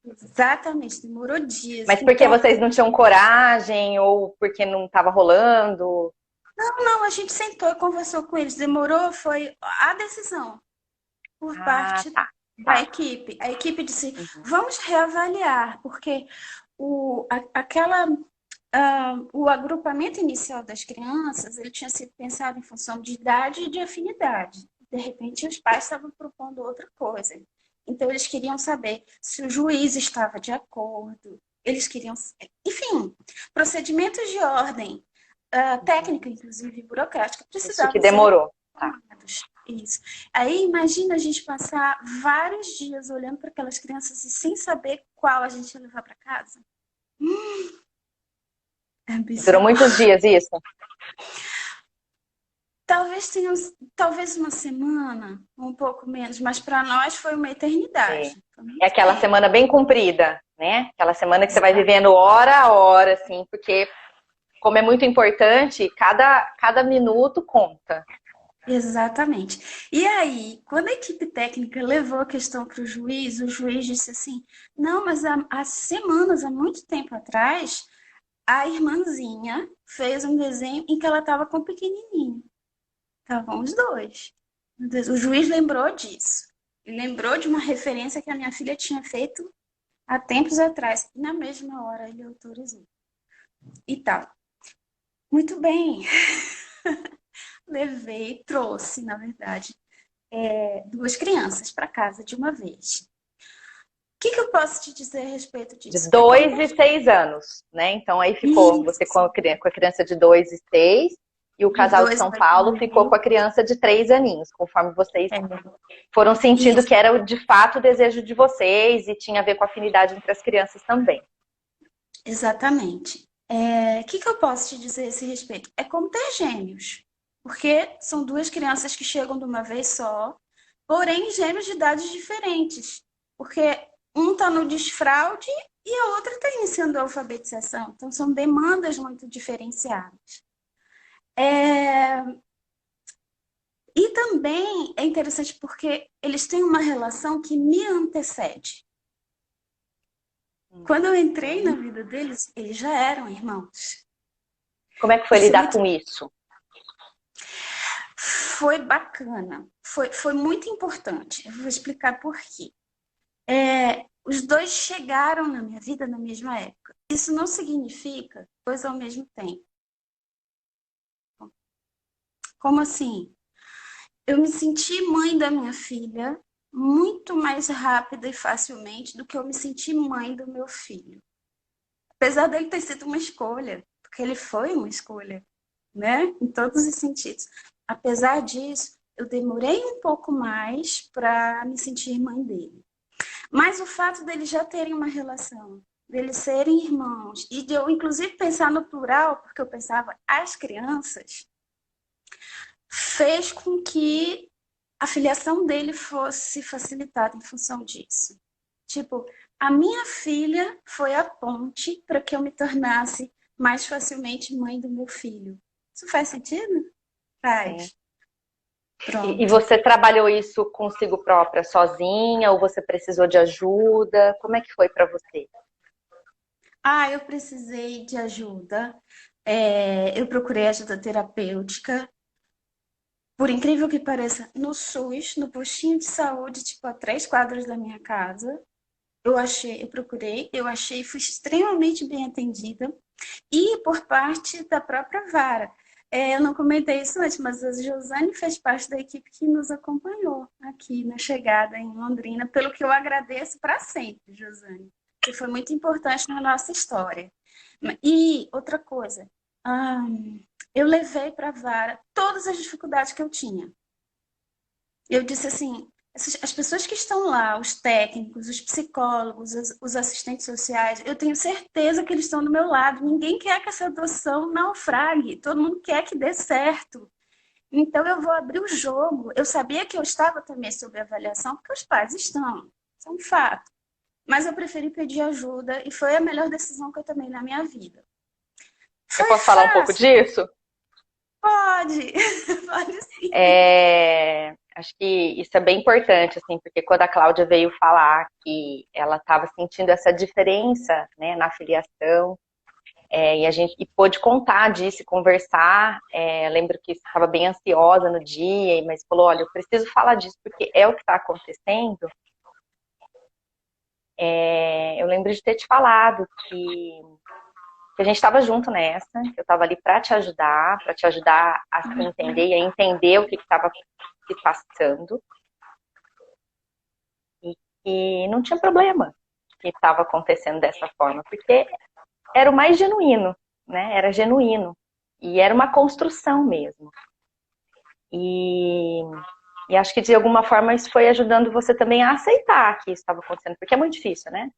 Exatamente, demorou dias. Mas porque Então, vocês não tinham coragem ou porque não estava rolando? não, a gente sentou e conversou com eles. Demorou, foi a decisão por Ah, parte tá, da tá. equipe. A equipe disse: Uhum. vamos reavaliar, porque o agrupamento inicial das crianças ele tinha sido pensado em função de idade e de afinidade. De repente, os pais estavam propondo outra coisa. Então, eles queriam saber se o juiz estava de acordo. Eles queriam, enfim, procedimentos de ordem técnica, inclusive burocrática, Isso que precisavam ser demorou. Tá. tomados. Isso. Aí imagina a gente passar vários dias olhando para aquelas crianças e sem saber qual a gente ia levar para casa. É Durou bizarro. muitos dias isso? Talvez uma semana, um pouco menos, mas para nós foi uma É. eternidade. Foi É muito aquela tempo. semana bem comprida, né? Aquela semana que você vai vivendo hora a hora, assim, porque como é muito importante, cada minuto conta. Exatamente. E aí, quando a equipe técnica levou a questão para o juiz disse assim: não, mas há semanas, há muito tempo atrás, a irmãzinha fez um desenho em que ela estava com o pequenininho. Estavam os dois. O juiz lembrou disso. Ele lembrou de uma referência que a minha filha tinha feito há tempos atrás. E na mesma hora ele autorizou. E tal. Muito bem. Levei, trouxe, na verdade, duas crianças para casa de uma vez. O que eu posso te dizer a respeito De disso? É como 2 e 6 anos, né? Então aí ficou você isso, com a criança de 2 e 6 e o de casal de dois São anos e Paulo ficou com meio. a criança de 3 aninhos, conforme vocês É, foram sentindo isso, que era de fato o desejo de vocês e tinha a ver com a afinidade entre as crianças também. exatamente. O que eu posso te dizer a esse respeito? É como ter gêmeos, porque são duas crianças que chegam de uma vez só, porém gêmeos de idades diferentes, porque um está no desfraude e a outra está iniciando a alfabetização, então são demandas muito diferenciadas. É, E também é interessante porque eles têm uma relação que me antecede. Quando eu entrei na vida deles, eles já eram irmãos. Como é que foi Isso é lidar muito com isso? Foi bacana, foi muito importante. Eu vou explicar por quê. Os dois chegaram na minha vida na mesma época. Isso não significa dois ao mesmo tempo. Como assim? Eu me senti mãe da minha filha muito mais rápida e facilmente do que eu me senti mãe do meu filho. Apesar dele ter sido uma escolha, porque ele foi uma escolha, né? Em todos os sentidos. Apesar disso, eu demorei um pouco mais para me sentir mãe dele. Mas o fato deles já terem uma relação, deles serem irmãos, e de eu, inclusive, pensar no plural, porque eu pensava as crianças, fez com que a filiação dele fosse facilitada em função disso. Tipo, a minha filha foi a ponte para que eu me tornasse mais facilmente mãe do meu filho. Isso faz sentido? Sim. Faz. E Pronto. você trabalhou isso consigo própria, sozinha, ou você precisou de ajuda? Como é que foi para você? Eu precisei de ajuda. Eu procurei ajuda terapêutica. Por incrível que pareça, no SUS, no postinho de saúde, tipo, a 3 quadras da minha casa. Eu procurei, eu achei, fui extremamente bem atendida. E por parte da própria Vara. Eu não comentei isso antes, mas a Josane fez parte da equipe que nos acompanhou aqui na chegada em Londrina, pelo que eu agradeço para sempre, Josane, que foi muito importante na nossa história. E outra coisa, eu levei para a Vara todas as dificuldades que eu tinha. Eu disse assim, as pessoas que estão lá, os técnicos, os psicólogos, os assistentes sociais, eu tenho certeza que eles estão do meu lado. Ninguém quer que essa adoção naufrague, todo mundo quer que dê certo. Então eu vou abrir o jogo. Eu sabia que eu estava também sob avaliação, porque os pais estão, isso é um fato. mas eu preferi pedir ajuda e foi a melhor decisão que eu tomei na minha vida. Eu Foi posso falar um pouco fácil? disso? Pode, pode sim. Acho que isso é bem importante, assim, porque quando a Cláudia veio falar que ela estava sentindo essa diferença, né, na filiação, e a gente pôde contar disso, conversar. Lembro que estava bem ansiosa no dia, mas falou: olha, eu preciso falar disso porque é o que está acontecendo. Eu lembro de ter te falado que a gente estava junto nessa, que eu estava ali para te ajudar a se entender e a entender o que estava se passando. E não tinha problema que estava acontecendo dessa forma, porque era o mais genuíno, né? Era genuíno. E era uma construção mesmo. E acho que de alguma forma isso foi ajudando você também a aceitar que isso estava acontecendo, porque é muito difícil, né?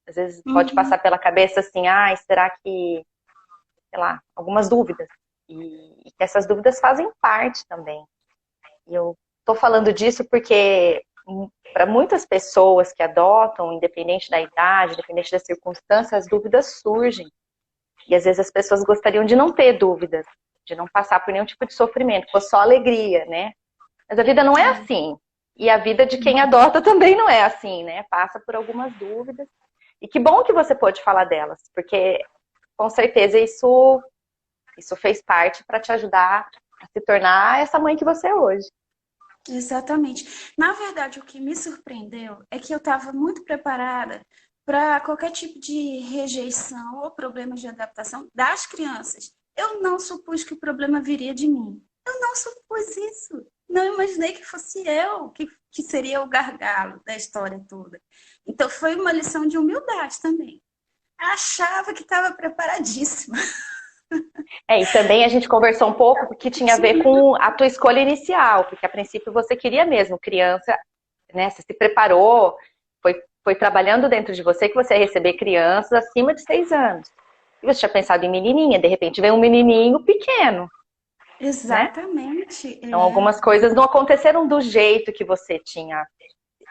Às vezes pode passar pela cabeça assim, será que, sei lá, algumas dúvidas. E que essas dúvidas fazem parte também. E eu tô falando disso porque para muitas pessoas que adotam, independente da idade, independente das circunstâncias, as dúvidas surgem. E às vezes as pessoas gostariam de não ter dúvidas, de não passar por nenhum tipo de sofrimento, fosse só alegria, né? Mas a vida não é assim. E a vida de quem adota também não é assim, né? Passa por algumas dúvidas. E que bom que você pôde falar delas, porque com certeza isso fez parte para te ajudar a se tornar essa mãe que você é hoje. Exatamente. Na verdade, o que me surpreendeu é que eu estava muito preparada para qualquer tipo de rejeição ou problemas de adaptação das crianças. Eu não supus que o problema viria de mim. Eu não supus isso. Não imaginei que fosse eu que seria o gargalo da história toda. Então, foi uma lição de humildade também. Achava que estava preparadíssima. E também a gente conversou um pouco que tinha a ver com a tua escolha inicial, porque a princípio você queria mesmo criança, né? Você se preparou, foi trabalhando dentro de você que você ia receber crianças acima de 6 anos. E você tinha pensado em menininha, de repente vem um menininho pequeno, né? Exatamente. Então algumas coisas não aconteceram do jeito que você tinha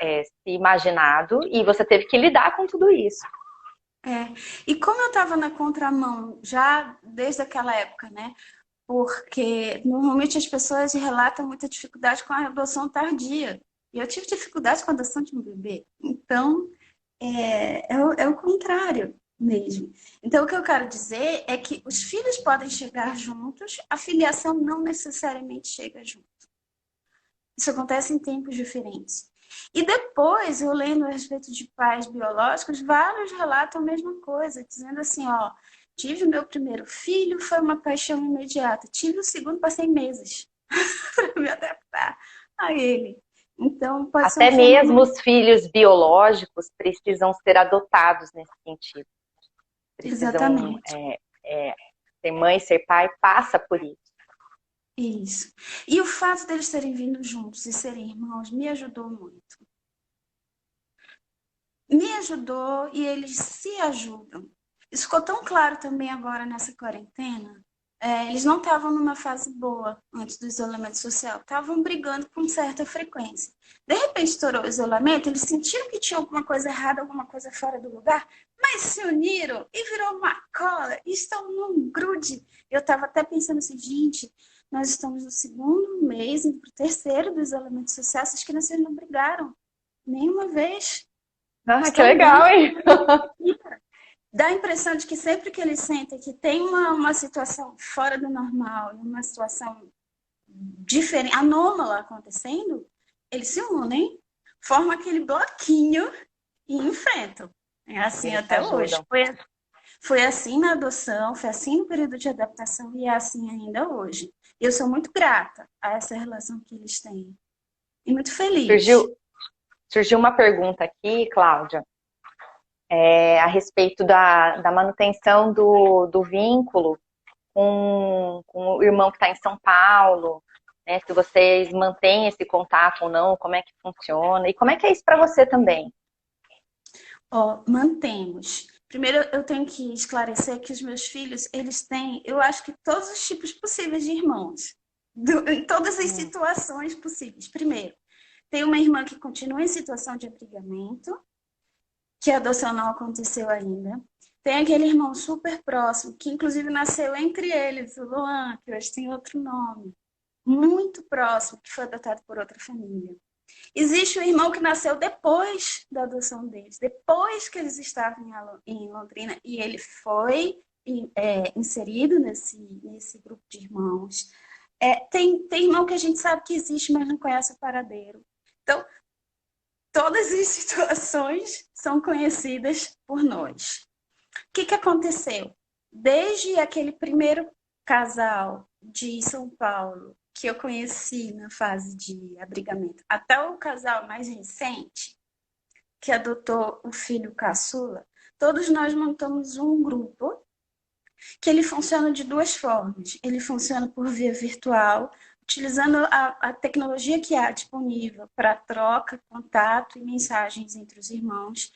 se imaginado e você teve que lidar com tudo isso. E como eu estava na contramão já desde aquela época, né? Porque normalmente as pessoas relatam muita dificuldade com a adoção tardia. E eu tive dificuldade com a adoção de um bebê. Então, é o contrário mesmo. Então, o que eu quero dizer é que os filhos podem chegar juntos, a filiação não necessariamente chega junto. Isso acontece em tempos diferentes. E depois, eu lendo a respeito de pais biológicos, vários relatam a mesma coisa, dizendo assim, ó, tive o meu primeiro filho, foi uma paixão imediata. Tive o segundo, passei meses para me adaptar a ele. Então, pode ser um Até mesmo fenômeno. os filhos biológicos precisam ser adotados nesse sentido. Precisam Exatamente. ser mãe, ser pai, passa por isso. Isso. E o fato deles terem vindo juntos e serem irmãos me ajudou muito. Me ajudou e eles se ajudam. Isso ficou tão claro também agora nessa quarentena. Eles não estavam numa fase boa antes do isolamento social, estavam brigando com certa frequência. De repente estourou o isolamento, eles sentiram que tinha alguma coisa errada, alguma coisa fora do lugar, mas se uniram e virou uma cola, e estão num grude. Eu estava até pensando assim, gente, nós estamos no segundo mês, indo para o terceiro do isolamento social, essas crianças não brigaram nenhuma vez. Que Estão legal, bem. hein? Dá a impressão de que sempre que eles sentem que tem uma situação fora do normal, uma situação diferente, anômala acontecendo, eles se unem, formam aquele bloquinho e enfrentam. É assim Eles se até hoje. ajudam. Foi assim na adoção, foi assim no período de adaptação e é assim ainda hoje. Eu sou muito grata a essa relação que eles têm. E muito feliz. Surgiu uma pergunta aqui, Cláudia, a respeito da manutenção do vínculo com o irmão que está em São Paulo, né? Se vocês mantêm esse contato ou não, como é que funciona, e como é que é isso para você também? Mantemos. Primeiro, eu tenho que esclarecer que os meus filhos, eles têm, eu acho que todos os tipos possíveis de irmãos. Em todas as situações possíveis. Primeiro, tem uma irmã que continua em situação de abrigamento. que a adoção não aconteceu ainda. Tem aquele irmão super próximo, que inclusive nasceu entre eles, o Luan, que hoje tem outro nome, muito próximo, que foi adotado por outra família. Existe um irmão que nasceu depois da adoção deles, depois que eles estavam em Londrina, e ele foi inserido nesse grupo de irmãos. Tem irmão que a gente sabe que existe, mas não conhece o paradeiro. Então, todas as situações são conhecidas por nós. O que aconteceu? Desde aquele primeiro casal de São Paulo, que eu conheci na fase de abrigamento, até o casal mais recente, que adotou o filho caçula, todos nós montamos um grupo que ele funciona de duas formas. Ele funciona por via virtual, utilizando a tecnologia que há disponível para troca, contato e mensagens entre os irmãos.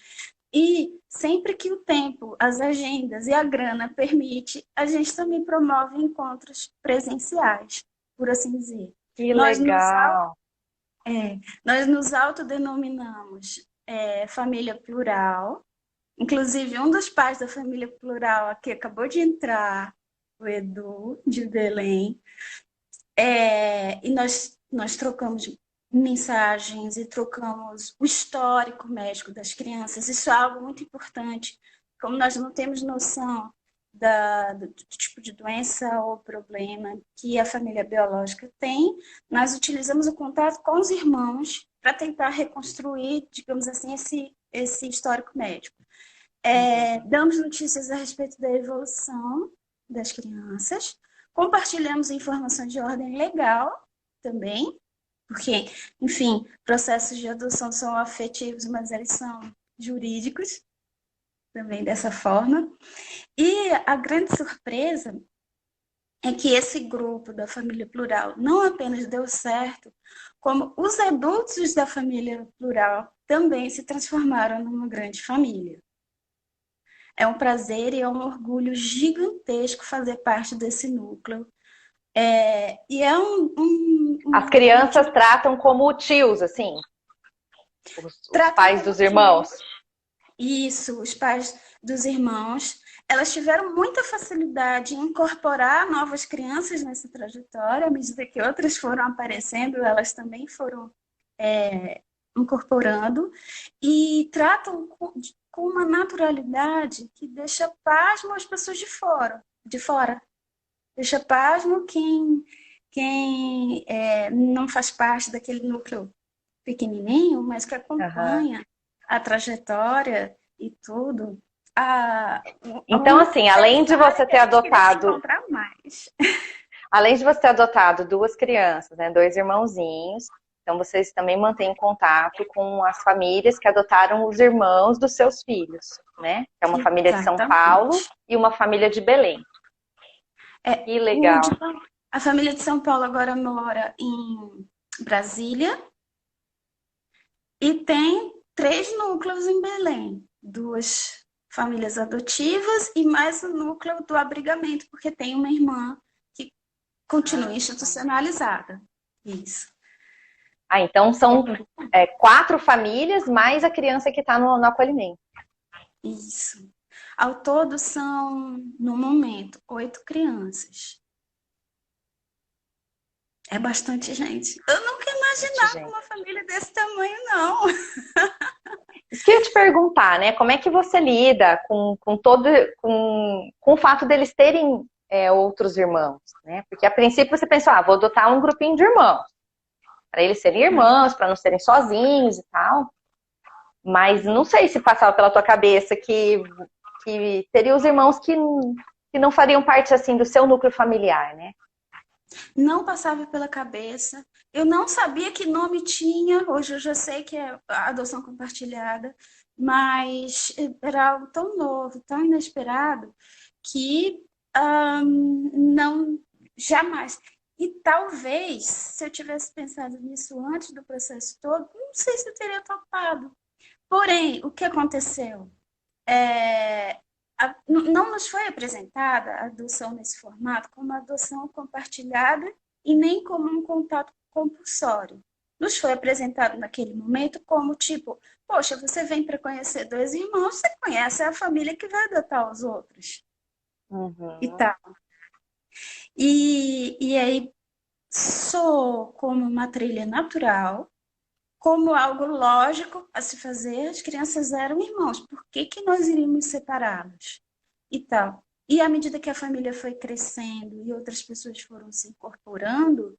E sempre que o tempo, as agendas e a grana permite, a gente também promove encontros presenciais, por assim dizer. Que legal! Nós nos autodenominamos família plural. Inclusive, um dos pais da família plural aqui acabou de entrar, o Edu, de Belém. E nós trocamos mensagens e trocamos o histórico médico das crianças. Isso é algo muito importante. Como nós não temos noção do tipo de doença ou problema que a família biológica tem, nós utilizamos o contato com os irmãos para tentar reconstruir, digamos assim, esse histórico médico. Damos notícias a respeito da evolução das crianças, compartilhamos informações de ordem legal também, porque, enfim, processos de adoção são afetivos, mas eles são jurídicos também dessa forma. E a grande surpresa é que esse grupo da família plural não apenas deu certo, como os adultos da família plural também se transformaram numa grande família. É um prazer e é um orgulho gigantesco fazer parte desse núcleo. As crianças tratam como tios, assim? Os pais dos irmãos? Isso, os pais dos irmãos. Elas tiveram muita facilidade em incorporar novas crianças nessa trajetória, à medida que outras foram aparecendo, elas também foram incorporando, e tratam com uma naturalidade que deixa pasmo as pessoas de fora. Deixa pasmo quem não faz parte daquele núcleo pequenininho, mas que acompanha a trajetória e tudo. Então, assim, além de você ter adotado... Além de você ter adotado duas crianças, né, dois irmãozinhos, então vocês também mantêm contato com as famílias que adotaram os irmãos dos seus filhos, né? É uma família de São Paulo e uma família de Belém. Que legal. A família de São Paulo agora mora em Brasília e tem 3 núcleos em Belém. 2 famílias adotivas e mais o núcleo do abrigamento, porque tem uma irmã que continua institucionalizada. Isso. Então são 4 famílias mais a criança que está no acolhimento. Isso. Ao todo são, no momento, 8 crianças. É bastante gente. Eu nunca imaginava uma família desse tamanho, não. Isso que eu ia te perguntar, né? Como é que você lida com o fato deles terem outros irmãos, né? Porque a princípio você pensou, vou adotar um grupinho de irmãos. Para eles serem irmãos, para não serem sozinhos e tal. Mas não sei se passava pela tua cabeça que teria os irmãos que não fariam parte, assim, do seu núcleo familiar, né? Não passava pela cabeça. Eu não sabia que nome tinha. Hoje eu já sei que é a adoção compartilhada. Mas era algo tão novo, tão inesperado, que não, jamais. E talvez, se eu tivesse pensado nisso antes do processo todo, não sei se eu teria topado. Porém, o que aconteceu? Não nos foi apresentada a adoção nesse formato como uma adoção compartilhada e nem como um contato compulsório. nos foi apresentado naquele momento como tipo, poxa, você vem para conhecer dois irmãos, você conhece a família que vai adotar os outros e Uhum. tal. E aí soou como uma trilha natural, como algo lógico a se fazer. As crianças eram irmãos, por que que nós iríamos separá-los? E tal. E à medida que a família foi crescendo e outras pessoas foram se incorporando,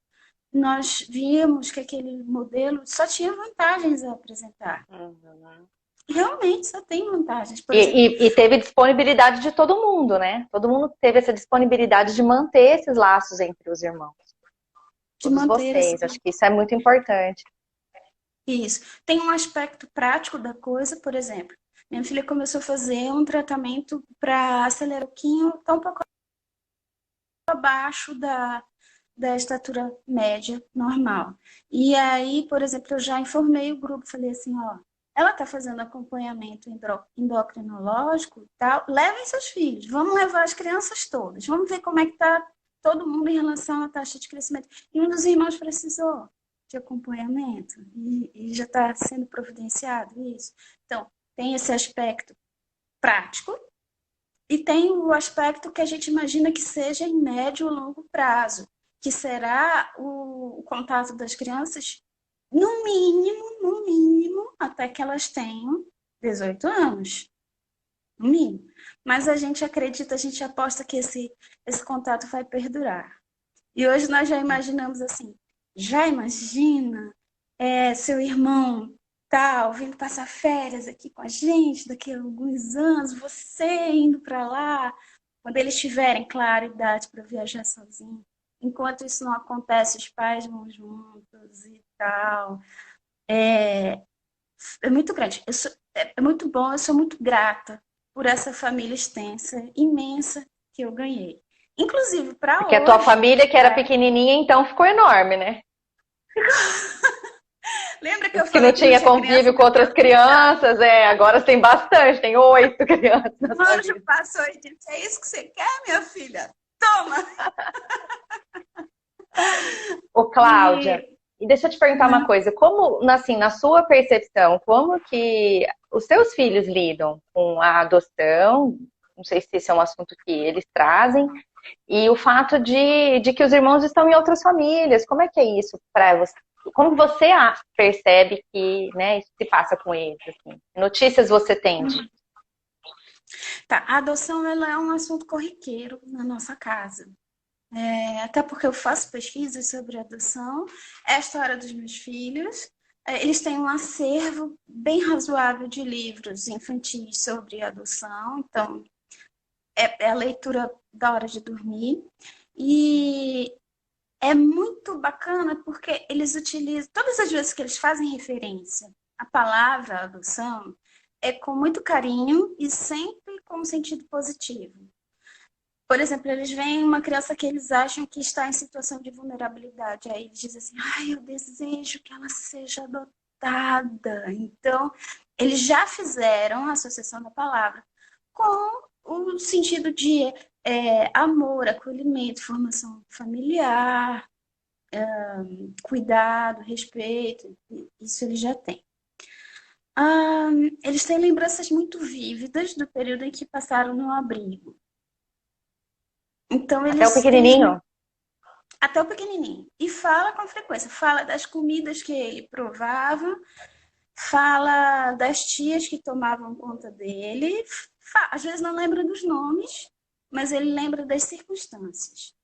nós vimos que aquele modelo só tinha vantagens a apresentar. Uhum. Realmente só tem vantagens. Por E, exemplo, e teve disponibilidade de todo mundo, né? Todo mundo teve essa disponibilidade de manter esses laços entre os irmãos. de Todos manter esse. vocês. Acho que isso é muito importante. Isso. Tem um aspecto prático da coisa, por exemplo. Minha filha começou a fazer um tratamento para aceleroquinho, está um pouco abaixo da estatura média normal. E aí, por exemplo, eu já informei o grupo, falei assim, ó, ela está fazendo acompanhamento endocrinológico e tal, levem seus filhos, vamos levar as crianças todas, vamos ver como é que está todo mundo em relação à taxa de crescimento. E um dos irmãos precisou de acompanhamento e já está sendo providenciado isso. Então, tem esse aspecto prático, e tem o aspecto que a gente imagina que seja em médio ou longo prazo, que será o contato das crianças, no mínimo, até que elas tenham 18 anos. No mínimo. Mas a gente acredita, a gente aposta que esse contato vai perdurar. E hoje nós já imaginamos assim, já imagina seu irmão tal, vindo passar férias aqui com a gente daqui a alguns anos, você indo para lá, quando eles tiverem, claro, idade para viajar sozinho. Enquanto isso não acontece, os pais vão juntos e tal. É, é muito grande. É muito bom, eu sou muito grata por essa família extensa, imensa, que eu ganhei. Inclusive, para Porque a tua hoje, família, que era pequenininha, então ficou enorme, né? lembra que eu Os que não falei que não tinha tinha criança convívio com na outras minha vida? crianças, agora tem bastante, tem 8 crianças na O sua anjo vida. passou e disse: é isso que você quer, minha filha? Toma! Ô, Cláudia, E e deixa eu te perguntar uma coisa, como, assim, na sua percepção, como que os seus filhos lidam com a adoção? Não sei se esse é um assunto que eles trazem, e o fato de que os irmãos estão em outras famílias, como é que é isso para você? Como você percebe que, né, isso se passa com eles? Assim? Notícias você tem de? tá, a adoção ela é um assunto corriqueiro na nossa casa. Até porque eu faço pesquisas sobre adoção, é a história dos meus filhos. Eles têm um acervo bem razoável de livros infantis sobre adoção, então é a leitura da hora de dormir. E é muito bacana porque eles utilizam, todas as vezes que eles fazem referência à palavra adoção, é com muito carinho e sempre com um sentido positivo. Por exemplo, eles veem uma criança que eles acham que está em situação de vulnerabilidade. Aí eles dizem assim: ai, eu desejo que ela seja adotada. Então, eles já fizeram a associação da palavra com o sentido de amor, acolhimento, formação familiar, cuidado, respeito. Isso eles já têm. Eles têm lembranças muito vívidas do período em que passaram no abrigo. Então, Até o eles pequenininho? até o pequenininho. E fala com frequência. Fala das comidas que ele provava, fala das tias que tomavam conta dele. Às vezes não lembra dos nomes, mas ele lembra das circunstâncias.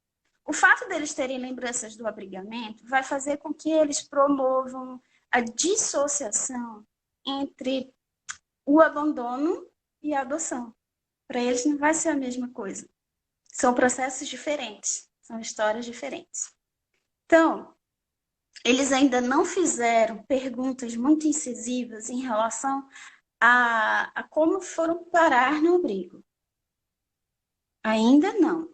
O fato deles terem lembranças do abrigamento vai fazer com que eles promovam a dissociação entre o abandono e a adoção. Para eles não vai ser a mesma coisa. São processos diferentes, são histórias diferentes. Então, eles ainda não fizeram perguntas muito incisivas em relação a como foram parar no abrigo. Ainda não.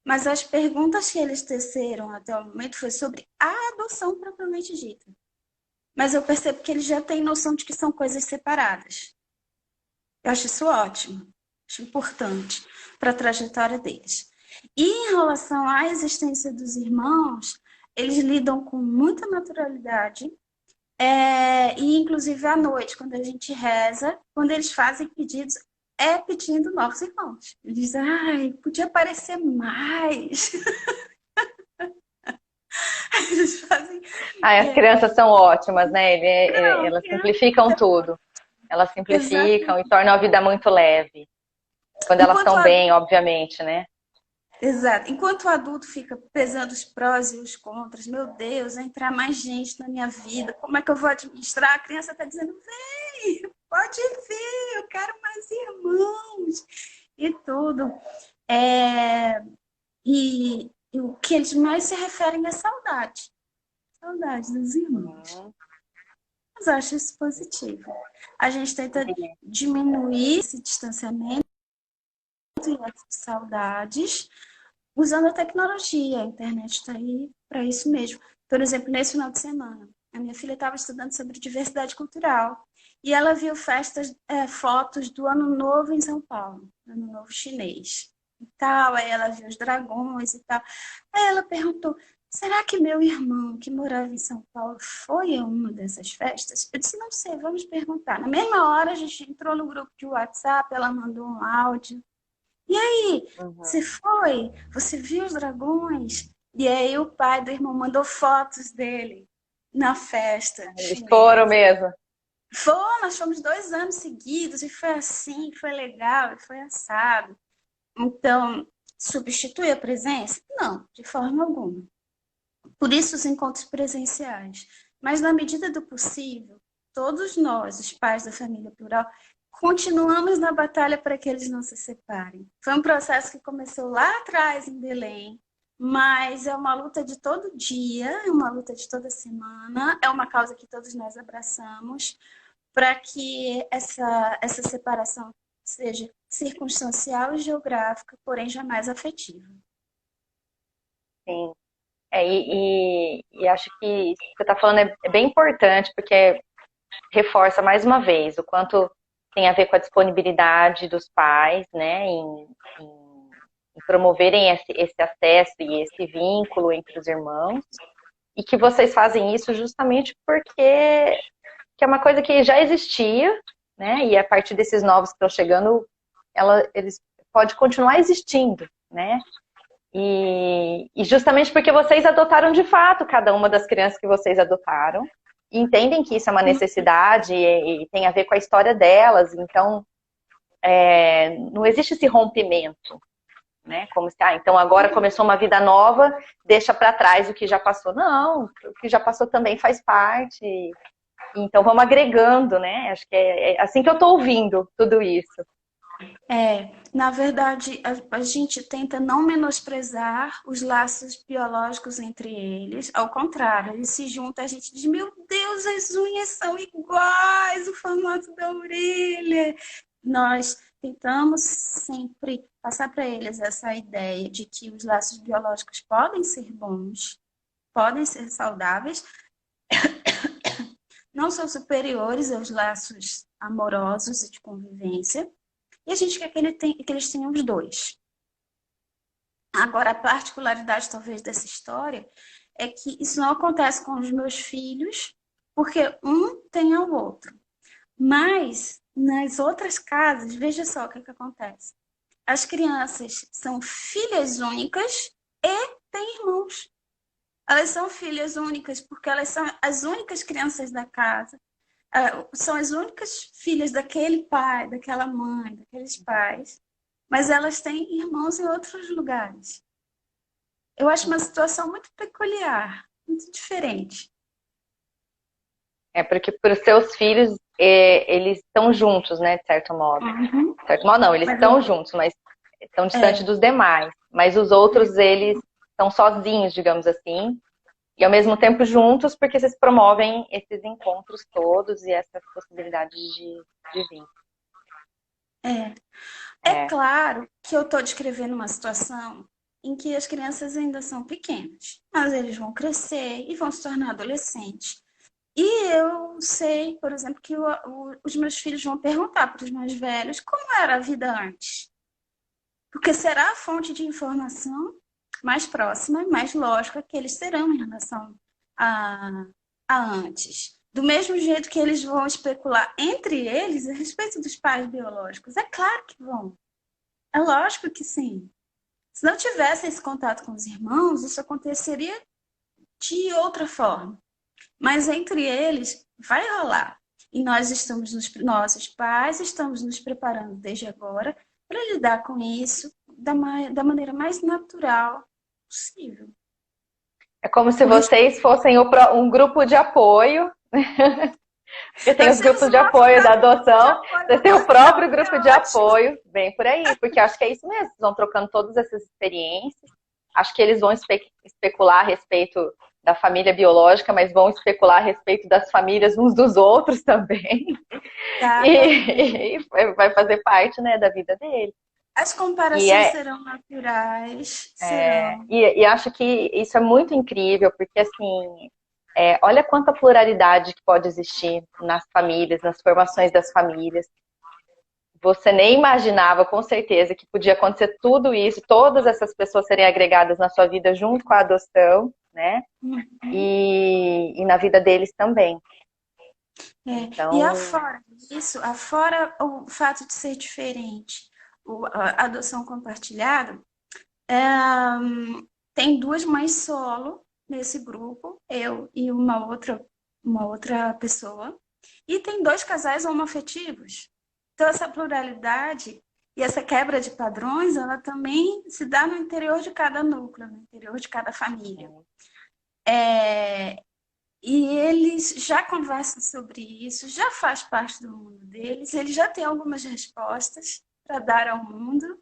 Mas as perguntas que eles teceram até o momento foi sobre a adoção propriamente dita. Mas eu percebo que eles já têm noção de que são coisas separadas. Eu acho isso ótimo, acho importante para a trajetória deles. E em relação à existência dos irmãos, eles lidam com muita naturalidade E inclusive à noite, quando a gente reza, quando eles fazem pedidos, é pedindo novos irmãos. Eles dizem, ai, podia aparecer mais. Eles fazem. As crianças são ótimas, né? Não, Elas simplificam tudo. Elas simplificam e exatamente. tornam a vida muito leve. Quando elas Enquanto estão bem, obviamente, né? Exato. Enquanto o adulto fica pesando os prós e os contras, meu Deus, vai entrar mais gente na minha vida, como é que eu vou administrar? A criança está dizendo, vem, pode vir, eu quero mais irmãos e tudo. É, e o que eles mais se referem é saudade. Saudade dos irmãos. Uhum. Mas eu acho isso positivo. A gente tenta diminuir esse distanciamento e essas saudades usando a tecnologia. A internet está aí para isso mesmo. Por exemplo, nesse final de semana, a minha filha estava estudando sobre diversidade cultural e ela viu fotos do Ano Novo em São Paulo, Ano Novo chinês e tal. Aí ela viu os dragões e tal. Aí ela perguntou: será que meu irmão que morava em São Paulo foi a uma dessas festas? Eu disse: não sei, vamos perguntar. Na mesma hora a gente entrou no grupo de WhatsApp, ela mandou um áudio. E aí, Uhum. você foi? Você viu os dragões? E aí o pai do irmão mandou fotos dele na festa Eles foram chinesa. mesmo. Foi, nós fomos 2 anos seguidos e foi assim, foi legal, e foi assado. Então, substitui a presença? Não, de forma alguma. Por isso os encontros presenciais. Mas na medida do possível, todos nós, os pais da família plural, continuamos na batalha para que eles não se separem. Foi um processo que começou lá atrás em Belém, mas é uma luta de todo dia, é uma luta de toda semana, é uma causa que todos nós abraçamos para que essa separação seja circunstancial e geográfica, porém jamais afetiva. Sim. E acho que isso que você está falando é bem importante, porque reforça mais uma vez o quanto tem a ver com a disponibilidade dos pais, né, em promoverem esse acesso e esse vínculo entre os irmãos, e que vocês fazem isso justamente porque que é uma coisa que já existia, né, e a partir desses novos que estão chegando, eles pode continuar existindo, né, e justamente porque vocês adotaram de fato cada uma das crianças que vocês adotaram, e entendem que isso é uma necessidade e tem a ver com a história delas, então não existe esse rompimento, né? Como se, então agora começou uma vida nova, deixa para trás o que já passou. Não, o que já passou também faz parte. Então vamos agregando, né? Acho que é assim que eu estou ouvindo tudo isso. Na verdade, a gente tenta não menosprezar os laços biológicos entre eles. Ao contrário, eles se juntam, a gente diz, meu Deus, as unhas são iguais, o formato da orelha. Nós tentamos sempre passar para eles essa ideia de que os laços biológicos podem ser bons, podem ser saudáveis, não são superiores aos laços amorosos e de convivência. E a gente quer que eles tenham os dois. Agora, a particularidade, talvez, dessa história é que isso não acontece com os meus filhos, porque um tem ao outro. Mas, nas outras casas, veja só o que acontece. As crianças são filhas únicas e têm irmãos. Elas são filhas únicas porque elas são as únicas crianças da casa. São as únicas filhas daquele pai, daquela mãe, daqueles pais, mas elas têm irmãos em outros lugares. Eu acho uma situação muito peculiar, muito diferente. É porque para os seus filhos, eles estão juntos, né, de certo modo. Uhum. De certo modo não, eles Mas estão juntos, mas estão distantes dos demais. Mas os outros, eles estão sozinhos, digamos assim, e ao mesmo tempo juntos, porque vocês promovem esses encontros todos e essas possibilidades de vir. É claro que eu estou descrevendo uma situação em que as crianças ainda são pequenas, mas eles vão crescer e vão se tornar adolescentes. E eu sei, por exemplo, que os meus filhos vão perguntar para os mais velhos como era a vida antes. Porque será a fonte de informação mais próxima e mais lógica que eles terão em relação a, a antes. Do mesmo jeito que eles vão especular entre eles a respeito dos pais biológicos. É claro que vão. É lógico que sim. Se não tivesse esse contato com os irmãos, isso aconteceria de outra forma. Mas entre eles vai rolar. E nossos pais estamos nos preparando desde agora para lidar com isso da maneira mais natural possível. É como se vocês fossem um grupo de apoio. Porque tem Nós os temos grupos o de nosso apoio da próprio grupo de adoção, apoio você da tem o adoção, próprio que grupo é de ótimo. apoio, bem por aí, porque eu acho que é isso mesmo, vocês vão trocando todas essas experiências, acho que eles vão especular a respeito da família biológica, mas vão especular a respeito das famílias uns dos outros também, Exatamente. e vai fazer parte, né, da vida deles. As E comparações é, serão naturais, serão. e acho que isso é muito incrível, porque assim, olha quanta pluralidade que pode existir nas famílias, nas formações das famílias. Você nem imaginava, com certeza, que podia acontecer tudo isso, todas essas pessoas serem agregadas na sua vida junto com a adoção, né? Uhum. E na vida deles também. E Então, afora disso, afora o fato de ser diferente, a adoção compartilhada, tem duas mães solo nesse grupo, eu e uma outra pessoa, e tem dois casais homoafetivos. Então, essa pluralidade e essa quebra de padrões, ela também se dá no interior de cada núcleo, no interior de cada família. E eles já conversam sobre isso, já faz parte do mundo deles, eles já têm algumas respostas para dar ao mundo.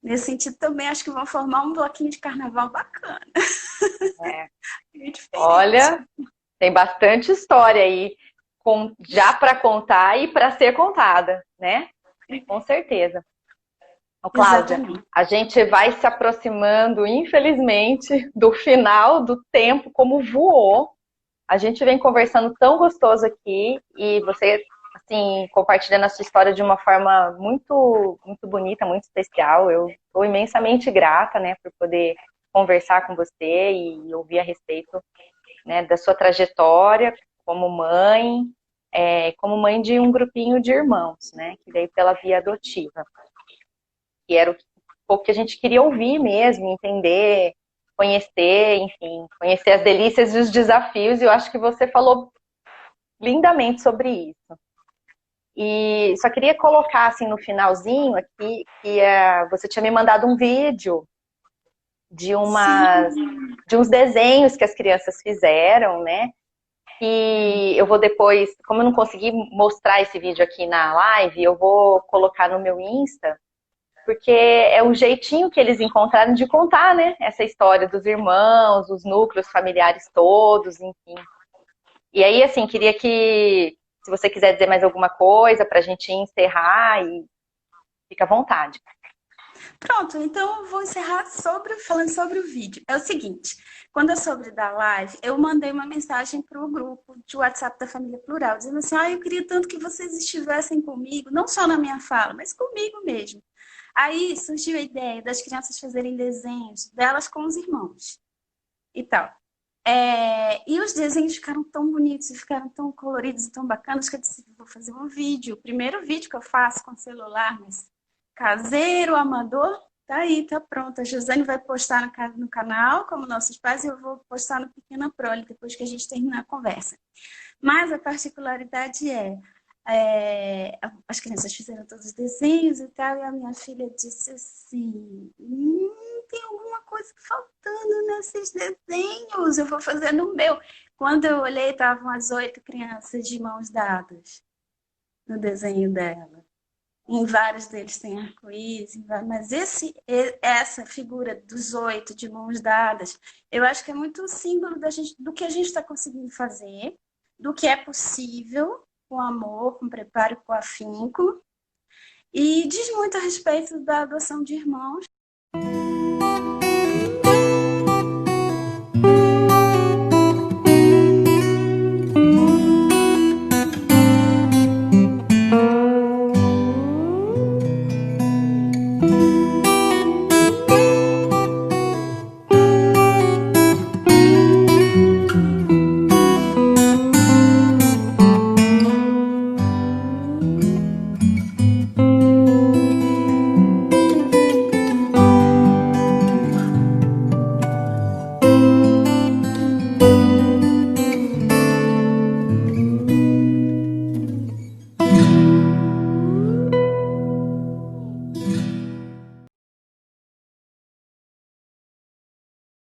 Nesse sentido, também acho que vão formar um bloquinho de carnaval bacana. é, É diferente. olha, tem bastante história aí já para contar e para ser contada, né? Com certeza. Ô, Cláudia, Exatamente. a gente vai se aproximando, infelizmente, do final do tempo, como voou. A gente vem conversando tão gostoso aqui e você, assim, compartilhando a sua história de uma forma muito, muito bonita, muito especial. Eu estou imensamente grata, né, por poder conversar com você e ouvir a respeito, né, da sua trajetória como mãe de um grupinho de irmãos, né, que veio pela via adotiva. Que era o pouco que a gente queria ouvir mesmo, entender, conhecer, enfim, conhecer as delícias e os desafios, e eu acho que você falou lindamente sobre isso. E só queria colocar assim no finalzinho aqui que você tinha me mandado um vídeo de Sim. de uns desenhos que as crianças fizeram, né? E eu vou depois, como eu não consegui mostrar esse vídeo aqui na live, eu vou colocar no meu Insta, porque é o jeitinho que eles encontraram de contar, né? Essa história dos irmãos, os núcleos familiares todos, enfim. E aí, assim, queria que, se você quiser dizer mais alguma coisa para a gente encerrar, e fica à vontade. Pronto, então eu vou encerrar falando sobre o vídeo. É o seguinte, quando eu soube da live, eu mandei uma mensagem para o grupo de WhatsApp da Família Plural, dizendo assim, eu queria tanto que vocês estivessem comigo, não só na minha fala, mas comigo mesmo. Aí surgiu a ideia das crianças fazerem desenhos delas com os irmãos e tal. E os desenhos ficaram tão bonitos e ficaram tão coloridos e tão bacanas que eu disse, vou fazer um vídeo. O primeiro vídeo que eu faço com celular, mas caseiro, amador, tá aí, tá pronto. A Josiane vai postar no canal, como nossos pais, e eu vou postar no Pequena Prole, depois que a gente terminar a conversa. Mas a particularidade as crianças fizeram todos os desenhos e tal, e a minha filha disse assim, tem alguma coisa faltando nesses desenhos, eu vou fazer no meu. Quando eu olhei, estavam as 8 crianças de mãos dadas no desenho dela. Em vários deles tem arco-íris, mas essa figura dos 8 de mãos dadas, eu acho que é muito símbolo do que a gente está conseguindo fazer, do que é possível, com amor, com preparo, com afinco, e diz muito a respeito da adoção de irmãos.